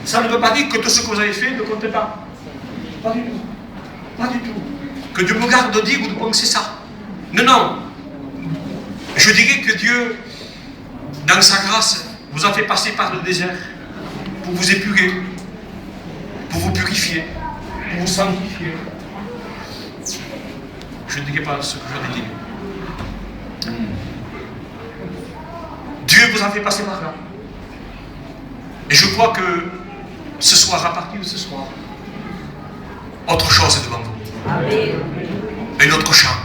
Ça ne veut pas dire que tout ce que vous avez fait ne compte pas. Pas du tout. Pas du tout. Que Dieu me garde de dire ou de penser ça. Non, non. Je dirais que Dieu, dans sa grâce, vous a fait passer par le désert pour vous épurer, pour vous purifier, pour vous sanctifier. Je ne dirai pas ce que je vais dire. Dieu vous a fait passer par là. Et je crois que ce soir, à partir de ce soir, autre chose est devant vous. Amen. Un autre champ.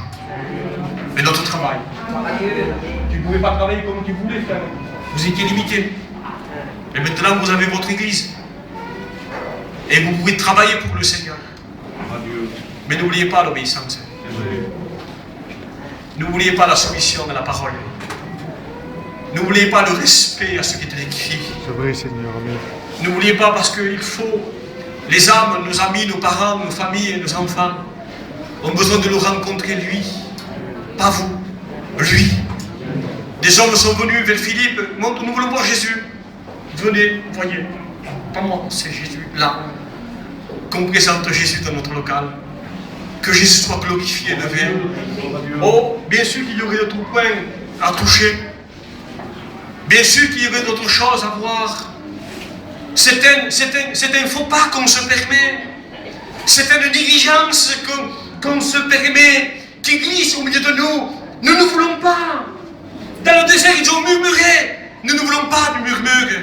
Un autre travail. Tu ne pouvais pas travailler comme tu voulais faire. Vous étiez limité. Et maintenant, vous avez votre église. Et vous pouvez travailler pour le Seigneur. Mais n'oubliez pas l'obéissance. N'oubliez pas la soumission à la parole. N'oubliez pas le respect à ce qui est écrit. C'est vrai, Seigneur. Amen. N'oubliez pas parce qu'il faut, les âmes, nos amis, nos parents, nos familles, nos enfants, ont besoin de le rencontrer lui. Pas vous, lui. Des hommes sont venus vers Philippe, nous voulons voir Jésus. Venez, voyez. Pas moi, c'est Jésus, là. Qu'on présente Jésus dans notre local. Que Jésus soit glorifié, élevé. Oh, bien sûr qu'il y aurait d'autres points à toucher. Bien sûr qu'il y aurait d'autres choses à voir. C'est un faux pas qu'on se permet. C'est une négligence qu'on se permet, qui glisse au milieu de nous. Nous ne voulons pas. Dans le désert, ils ont murmuré. Nous ne voulons pas du murmure.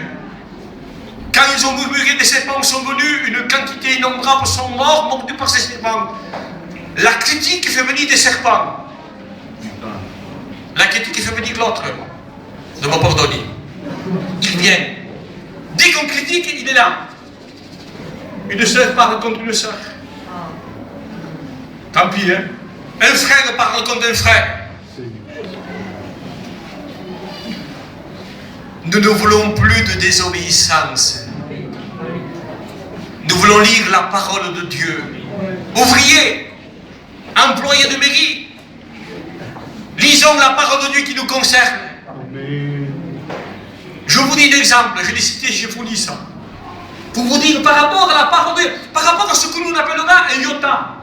Quand ils ont murmuré, des serpents sont venus, une quantité innombrable sont morts, mordus par ces serpents. La critique fait venir des serpents. La critique fait venir l'autre. De me pardonner. Qu'il vienne. Dès qu'on critique, il est là. Une sœur parle contre une sœur. Tant pis, hein. Un frère parle contre un frère. Nous ne voulons plus de désobéissance. Nous voulons lire la parole de Dieu. Ouvriers, employés de mairie, lisons la parole de Dieu qui nous concerne. Je vous dis l'exemple, je l'ai cité, je vous lis ça. Pour vous dire par rapport à la parole de Dieu, par rapport à ce que nous appelons un iota,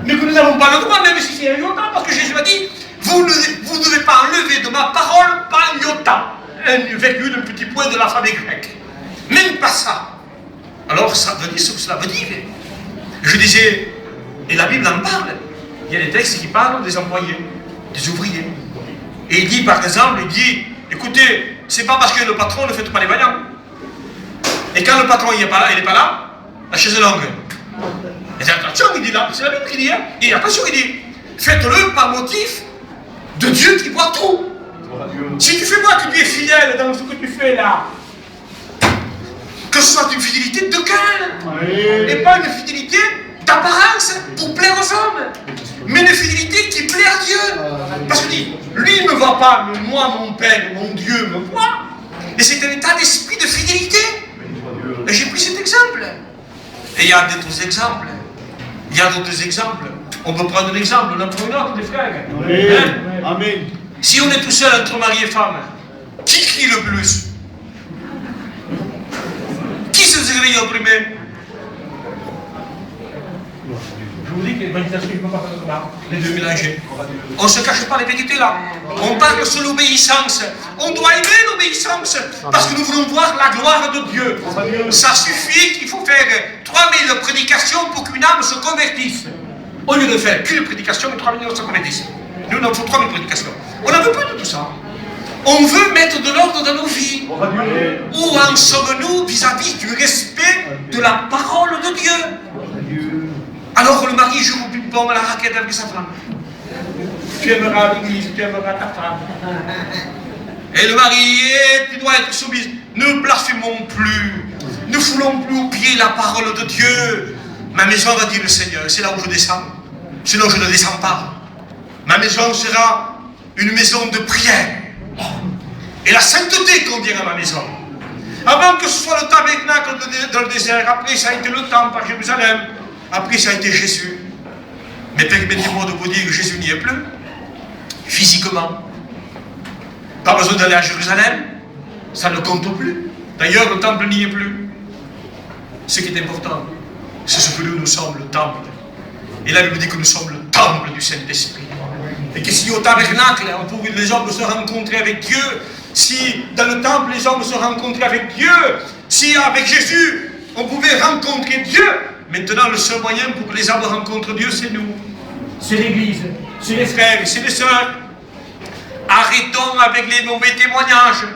mais que nous n'avons pas le droit, même si c'est un iota, parce que Jésus a dit, vous ne devez pas enlever de ma parole pas un iota, un virgule, un petit point de l'alphabet grec. Même pas ça. Alors ça veut dire ce que cela veut dire. Je disais, et la Bible en parle, il y a des textes qui parlent des employés, des ouvriers. Et il dit par exemple, il dit, écoutez, c'est pas parce que le patron ne fait pas les vaillants. Et quand le patron il n'est pas là, la chaise est longue. Et attention, il dit là, c'est la Bible qui dit, hein, et attention, il dit, faites-le par motif de Dieu qui voit tout. Si tu fais voir que tu es fidèle dans ce que tu fais là, que ce soit une fidélité de cœur, et pas une fidélité d'apparence pour plaire aux hommes, mais une fidélité qui plaît à Dieu. Parce que lui ne me voit pas, mais moi, mon Père, mon Dieu me voit. Et c'est un état d'esprit de fidélité. Et j'ai pris cet exemple. Et il y a d'autres exemples. Il y a d'autres exemples. On peut prendre un exemple, on en prend un autre, des frères. Hein? Amen. Si on est tout seul entre mari et femme, qui crie le plus? Qui se réveille en premier? Je vous dis que l'imagination, je ne peux pas faire là. Les deux mélangés. On ne se cache pas les vérités là. On parle sur l'obéissance. On doit aimer l'obéissance parce que nous voulons voir la gloire de Dieu. Ça suffit qu'il faut faire 3000 prédications pour qu'une âme se convertisse. Au lieu de faire qu'une prédication, mais 3000 se convertissent. Nous, il faut 3000 prédications. On n'en veut pas de tout ça. On veut mettre de l'ordre dans nos vies. Où en sommes-nous vis-à-vis du respect de la parole de Dieu? Alors le mari joue au ping-pong à la raquette avec sa femme. Tu aimeras l'église, tu aimeras ta femme. Et le mari, tu dois être soumise. Ne blasphémons plus. Ne foulons plus au pied la parole de Dieu. Ma maison, va dire le Seigneur, c'est là où je descends. Sinon je ne descends pas. Ma maison sera une maison de prière. Et la sainteté convient à ma maison. Avant que ce soit le tabernacle dans le désert, après ça a été le temple à Jérusalem. Après, ça a été Jésus. Mais permettez-moi de vous dire que Jésus n'y est plus. Physiquement. Pas besoin d'aller à Jérusalem. Ça ne compte plus. D'ailleurs, le temple n'y est plus. Ce qui est important, c'est ce que nous sommes, le temple. Et là, il nous dit que nous sommes le temple du Saint-Esprit. Et que si au tabernacle, les hommes se rencontraient avec Dieu, si dans le temple, les hommes se rencontraient avec Dieu, si avec Jésus, on pouvait rencontrer Dieu, maintenant, le seul moyen pour que les âmes rencontrent Dieu, c'est nous. C'est l'Église, c'est les frères, c'est les sœurs. Arrêtons avec les mauvais témoignages.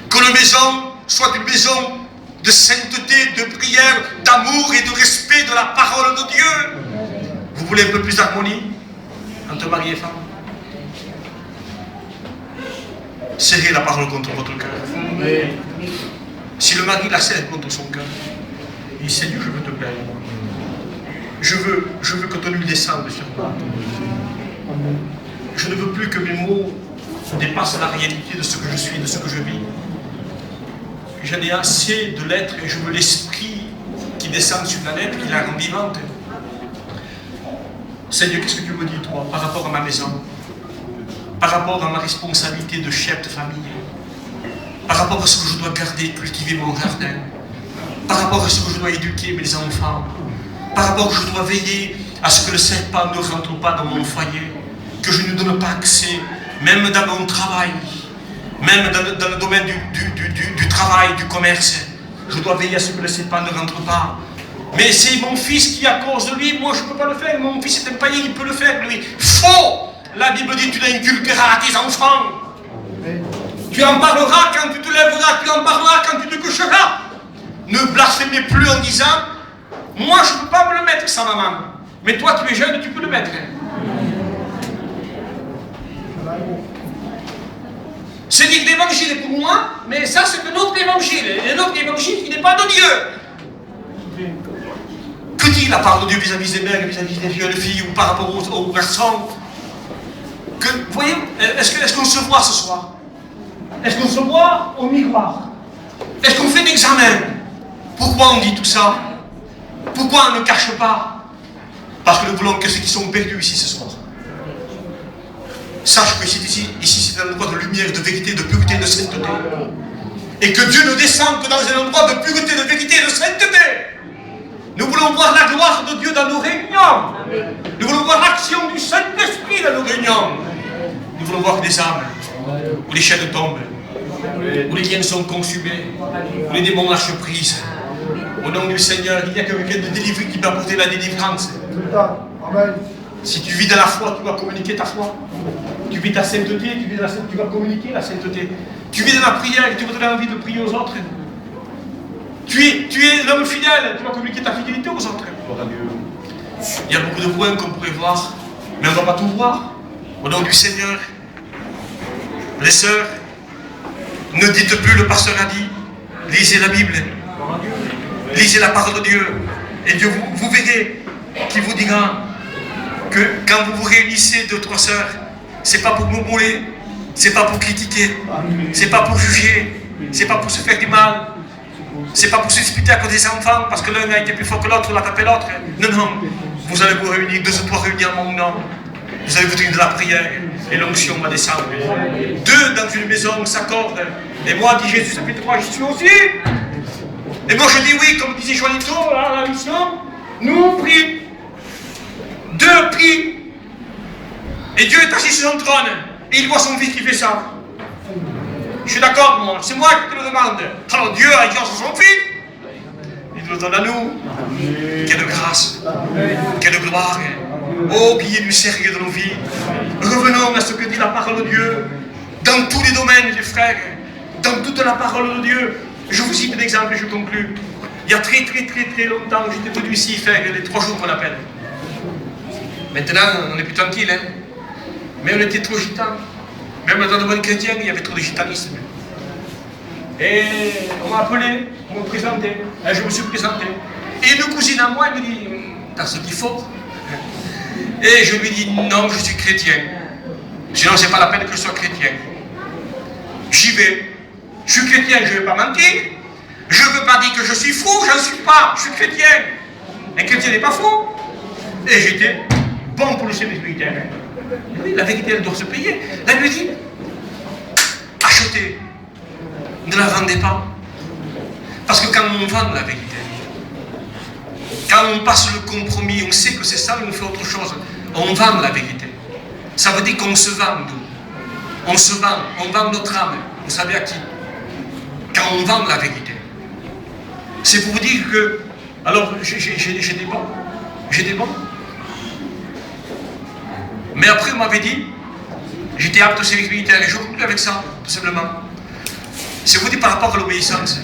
Que la maison soit une maison de sainteté, de prière, d'amour et de respect de la parole de Dieu. Vous voulez un peu plus d'harmonie entre mari et femme? Serrez la parole contre votre cœur. Si le mari la serre contre son cœur, il dit, Seigneur, je veux te plaire. Je veux que ton huile descende sur moi. Je ne veux plus que mes mots dépassent la réalité de ce que je suis, de ce que je vis. J'en ai assez de l'être et je veux l'esprit qui descend sur la lettre, qui la rend vivante. Seigneur, qu'est-ce que tu me dis, toi, par rapport à ma maison, par rapport à ma responsabilité de chef de famille, par rapport à ce que je dois garder, cultiver mon jardin, par rapport à ce que je dois éduquer mes enfants, par rapport à ce que je dois veiller à ce que le serpent ne rentre pas dans mon foyer, que je ne donne pas accès, même dans mon travail, même dans le domaine du travail, du commerce, je dois veiller à ce que le serpent ne rentre pas. Mais c'est mon fils qui, à cause de lui, moi je ne peux pas le faire, mon fils est un païen, il peut le faire, lui. Faux! La Bible dit, tu l'inculqueras à tes enfants. Tu en parleras quand tu te lèveras, tu en parleras quand tu te coucheras. Ne blasphémez plus en disant, moi je ne peux pas me le mettre, sa maman. Mais toi tu es jeune, tu peux le mettre. C'est dire que l'évangile est pour moi, mais ça c'est un autre évangile. Et un autre évangile qui n'est pas de Dieu. Que dit la parole de Dieu vis-à-vis des mères, vis-à-vis des jeunes filles ou par rapport aux garçons? Vous voyez, est-ce qu'on se voit ce soir? Est-ce qu'on se voit au miroir? Est-ce qu'on fait l'examen? Pourquoi on dit tout ça? Pourquoi on ne cache pas? Parce que nous voulons que ceux qui sont perdus ici ce soir sachent que ici c'est un endroit de lumière, de vérité, de pureté, de sainteté. Et que Dieu ne descend que dans un endroit de pureté, de vérité et de sainteté. Nous voulons voir la gloire de Dieu dans nos réunions. Nous voulons voir l'action du Saint-Esprit dans nos réunions. Nous voulons voir des âmes où les chaînes tombent, où les liens sont consumés, où les démons lâchent prise. Au nom du Seigneur, il y a quelqu'un de délivré qui peut apporter la délivrance. Amen. Si tu vis dans la foi, tu vas communiquer ta foi. Tu vis ta sainteté, tu vas communiquer la sainteté. Tu vis dans la prière, tu vas donner envie de prier aux autres. Tu es l'homme fidèle, tu vas communiquer ta fidélité aux autres. Il y a beaucoup de points qu'on pourrait voir, mais on ne va pas tout voir. Au nom du Seigneur, les sœurs, ne dites plus le pasteur a dit, lisez la Bible, lisez la parole de Dieu, et Dieu vous verrez qui vous dira que quand vous vous réunissez deux, trois sœurs, c'est pas pour murmurer, c'est pas pour critiquer, c'est pas pour juger, c'est pas pour se faire du mal, c'est pas pour se disputer à cause des enfants parce que l'un a été plus fort que l'autre, l'a tapé l'autre. Non, non, vous allez vous réunir, deux ou trois réunis en mon nom. Vous allez vous donner de la prière et l'onction va descendre. Deux dans une maison s'accordent. Et moi, dit Jésus, chapitre 3, j'y suis aussi. Et moi je dis oui, comme disait Joanito, à la mission, nous prient. Deux prient. Et Dieu est assis sur son trône. Et il voit son fils qui fait ça. Je suis d'accord, moi. C'est moi qui te le demande. Alors Dieu a été sur son fils. Il nous le donne à nous. Quelle grâce. Quelle gloire. Oh, qu'il y ait du sérieux dans nos vies. Revenons à ce que dit la parole de Dieu. Dans tous les domaines, les frères. Dans toute la parole de Dieu. Je vous cite un exemple et je conclus. Il y a très longtemps, j'étais venu ici faire les 3 jours qu'on appelle. Maintenant, on est plus tranquille, hein. Mais on était trop gitans. Même dans le monde chrétien, il y avait trop de gitanisme. Et on m'a appelé, on m'a présenté. Et je me suis présenté. Et une cousine à moi, elle me dit, t'as ce qu'il faut. Et je lui dis, non, je suis chrétien. Sinon, c'est pas la peine que je sois chrétien. J'y vais. Je suis chrétien, je ne vais pas mentir. Je ne veux pas dire que je suis fou, je ne suis pas. Je suis chrétien. Un chrétien n'est pas fou. Et j'étais bon pour le service militaire. Oui, la vérité, elle doit se payer. Elle lui dit, achetez. Ne la vendez pas. Parce que quand on vend la vérité, quand on passe le compromis, on sait que c'est ça, mais on fait autre chose. On vend la vérité. Ça veut dire qu'on se vend, nous. On se vend, on vend notre âme. Vous savez à qui? Quand on vend la vérité. C'est pour vous dire que, alors j'ai des bons, mais après on m'avait dit, j'étais apte au service militaire et je conclue avec ça, tout simplement. C'est vous dire par rapport à l'obéissance.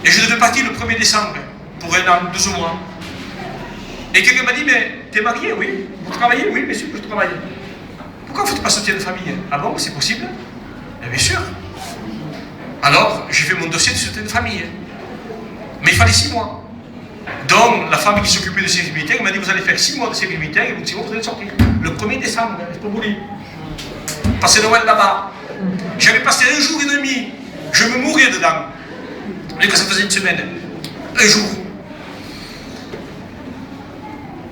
Et je devais partir le 1er décembre, pour un an, 12 mois. Et quelqu'un m'a dit, mais t'es marié, oui? Vous travaillez? Oui, bien sûr que je travaille. Pourquoi vous ne faites pas soutien de famille? Ah bon, c'est possible? Eh bien sûr. Alors, j'ai fait mon dossier de soutien de famille. Mais il fallait 6 mois. Donc, la femme qui s'occupait de service militaire m'a dit, vous allez faire 6 mois de service militaire et au bout de 6 mois, vous allez sortir. Le 1er décembre, je peux vous dire. Passer Noël là-bas. J'avais passé 1 jour et demi. Je me mourais dedans. Mais que ça faisait 1 semaine. 1 jour.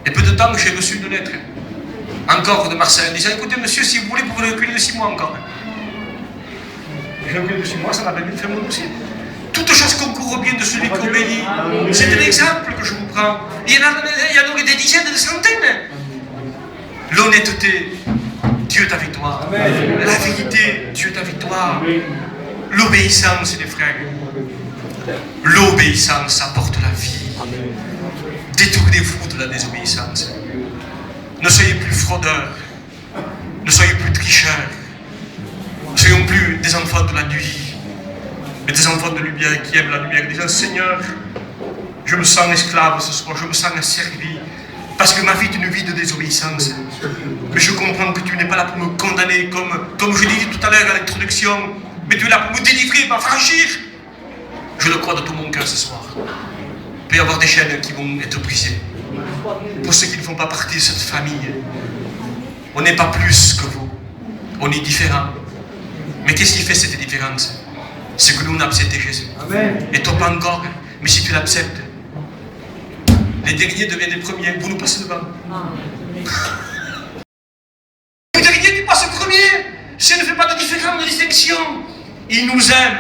Et peu de temps, j'ai reçu une lettre. Encore de Marseille, disant, écoutez monsieur, si vous voulez, vous pouvez reculer de 6 mois encore. J'ai reculé de 6 mois, ça m'a permis de faire mon dossier. Toute chose concourt au bien de celui qui obéit. C'est un exemple que je vous prends. Il y en aurait des dizaines, des centaines. L'honnêteté, Dieu est avec toi. La vérité, Dieu est avec toi. L'obéissance, les frères. L'obéissance apporte la vie. Détournez-vous de la désobéissance. Ne soyez plus fraudeurs. Ne soyez plus tricheurs. Ne soyons plus des enfants de la nuit, mais des enfants de lumière qui aiment la lumière. Disant, Seigneur, je me sens esclave ce soir, je me sens asservi, parce que ma vie est une vie de désobéissance. Mais je comprends que tu n'es pas là pour me condamner, comme je disais tout à l'heure à l'introduction, mais tu es là pour me délivrer, m'affranchir. Je le crois de tout mon cœur ce soir. Il peut y avoir des chaînes qui vont être brisées. Pour ceux qui ne font pas partie de cette famille, on n'est pas plus que vous, on est différents. Mais qu'est-ce qui fait cette différence? C'est que nous, on a accepté Jésus. Amen. Et toi pas encore. Mais si tu l'acceptes, les derniers deviennent les premiers. Vous nous passez devant. Le dernier qui passe premier, ça ne fait pas de différence, de distinction. Il nous aime.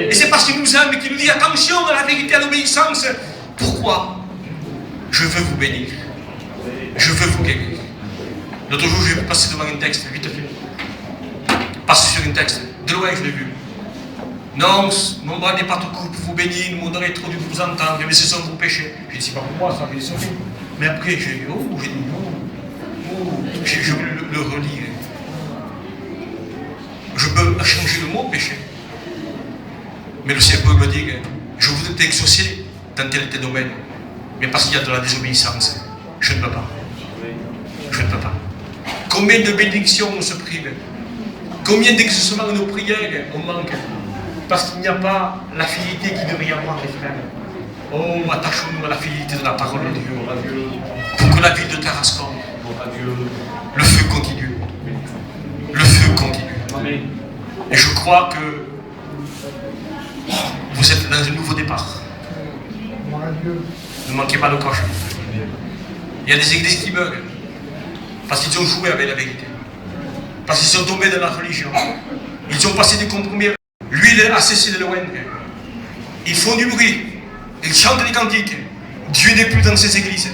Et c'est parce qu'il nous aime qu'il nous dit attention à la vérité, à l'obéissance. Pourquoi? Je veux vous bénir. Je veux vous guérir. L'autre jour, je vais passer devant un texte, vite fait. Passer sur un texte. De loin, je l'ai vu. Non, mon bras n'est pas tout court pour vous bénir, mon oreille est trop dure pour vous entendre, mais ce sont vos péchés. Je dis, c'est pas pour moi, ça, mais c'est sauvé. Mais après, j'ai dit, je vais le relire. Je peux changer le mot péché. Mais le Seigneur me dit, je voudrais t'exaucer dans tel et tel domaine. Mais parce qu'il y a de la désobéissance, je ne peux pas. Je ne peux pas. Combien de bénédictions on se prive? Combien d'exaucements de nos prières on manque? Parce qu'il n'y a pas la fidélité qui devrait y avoir, les frères. Oh, attachons-nous à la fidélité de la parole de Dieu. Pour que la ville de Tarascon, le feu continue. Le feu continue. Et je crois que vous êtes dans un nouveau départ. Ne manquez pas le coche. Il y a des églises qui meurent parce qu'ils ont joué avec la vérité. Parce qu'ils sont tombés dans la religion. Ils ont passé des compromis. L'huile a cessé de loin. Ils font du bruit. Ils chantent des cantiques. Dieu n'est plus dans ces églises.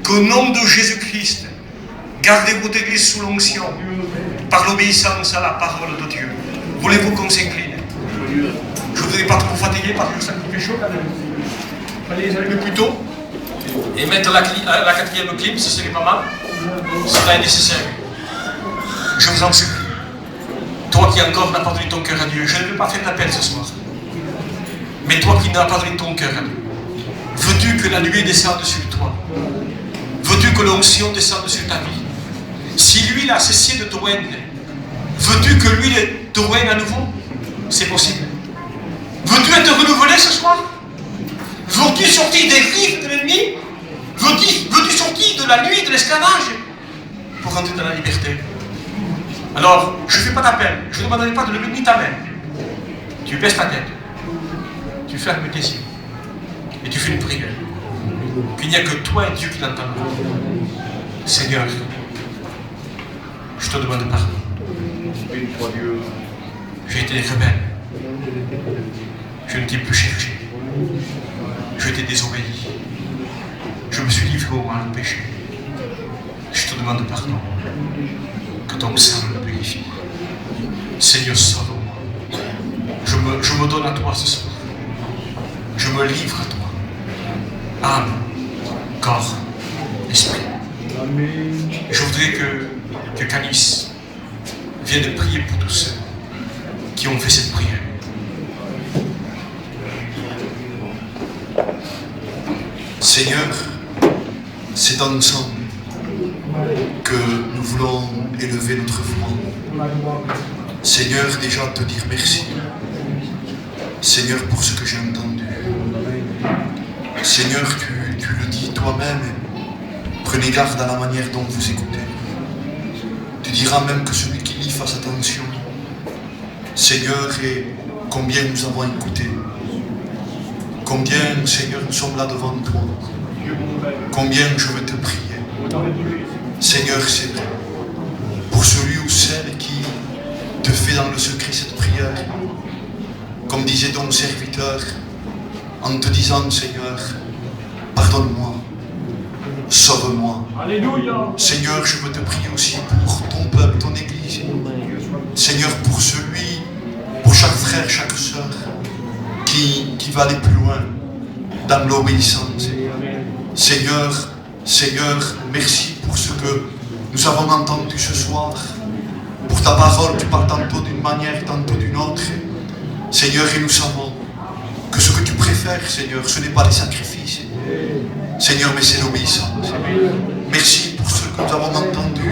Qu'au nom de Jésus-Christ, gardez votre église sous l'onction par l'obéissance à la parole de Dieu. Voulez-vous qu'on s'incline? Je ne voudrais pas trop fatiguer parce que ça fait chaud quand même. Allez, les allumer plus tôt et mettre la 4e clim, ce serait pas mal. Cela est nécessaire. Je vous en supplie. Toi qui encore n'as pas donné ton cœur à Dieu, je ne veux pas faire d'appel ce soir. Mais toi qui n'as pas donné ton cœur à Dieu, veux-tu que la nuée descende sur toi? Veux-tu que l'onction descende sur ta vie? Si l'huile a cessé de te oindre, veux-tu que l'huile te oigne à nouveau? C'est possible. Veux-tu être renouvelé ce soir? Veux-tu sortir des griffes de l'ennemi? Veux-tu sortir de la nuit de l'esclavage pour rentrer dans la liberté? Alors, je ne fais pas d'appel, je ne demanderai pas de lever ni ta main. Tu baisses ta tête, tu fermes tes yeux et tu fais une prière. Qu'il n'y a que toi et Dieu qui l'entendent. Seigneur, je te demande pardon. J'ai été rebelle. Je ne t'ai plus cherché. Je t'ai désobéi. Je me suis livré au mal, au péché. Je te demande pardon. Que ton sang me purifie. Seigneur, sauve-moi. Je me donne à toi ce soir. Je me livre à toi. Âme, corps, esprit. Je voudrais que Calice vienne prier pour tous ceux qui ont fait cette prière. Seigneur, c'est ensemble que nous voulons élever notre voix. Seigneur, déjà te dire merci. Seigneur, pour ce que j'ai entendu. Seigneur, tu le dis toi-même. Prenez garde à la manière dont vous écoutez. Tu diras même que celui qui lit fasse attention. Seigneur, et combien nous avons écouté. Combien, Seigneur, nous sommes là devant toi. Combien je veux te prier. Seigneur, c'est vrai. Pour celui ou celle qui te fait dans le secret cette prière, comme disait ton serviteur, en te disant, Seigneur, pardonne-moi, sauve-moi. Alléluia. Seigneur, je veux te prier aussi pour ton peuple, ton Église. Seigneur, pour chaque frère, chaque sœur, qui va aller plus loin dans l'obéissance. Seigneur, merci pour ce que nous avons entendu ce soir. Pour ta parole, tu parles tantôt d'une manière, tantôt d'une autre. Seigneur, et nous savons que ce que tu préfères, Seigneur, ce n'est pas les sacrifices. Seigneur, mais c'est l'obéissance. Merci pour ce que nous avons entendu.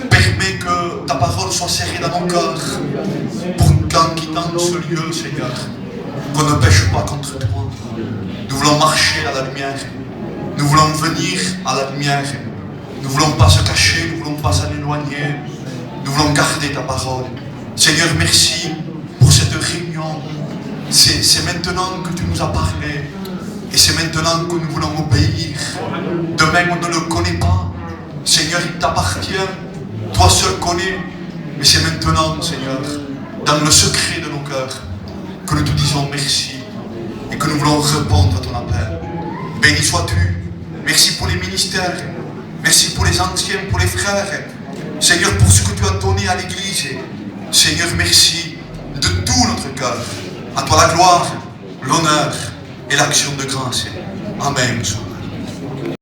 Permets que ta parole soit serrée dans nos cœurs pour qu'en quittant ce lieu, Seigneur, qu'on ne pêche pas contre toi. Nous voulons marcher à la lumière. Nous voulons venir à la lumière. Nous ne voulons pas se cacher, nous ne voulons pas s'en éloigner. Nous voulons garder ta parole. Seigneur, merci pour cette réunion. C'est maintenant que tu nous as parlé. Et c'est maintenant que nous voulons obéir. Demain, on ne le connaît pas. Seigneur, il t'appartient. Toi seul connais. Mais c'est maintenant, Seigneur, dans le secret de nos cœurs, que nous te disons merci et que nous voulons répondre à ton appel. Béni sois-tu. Merci pour les ministères. Merci pour les anciens, pour les frères. Seigneur, pour ce que tu as donné à l'Église. Seigneur, merci de tout notre cœur. À toi la gloire, l'honneur et l'action de grâce. Amen.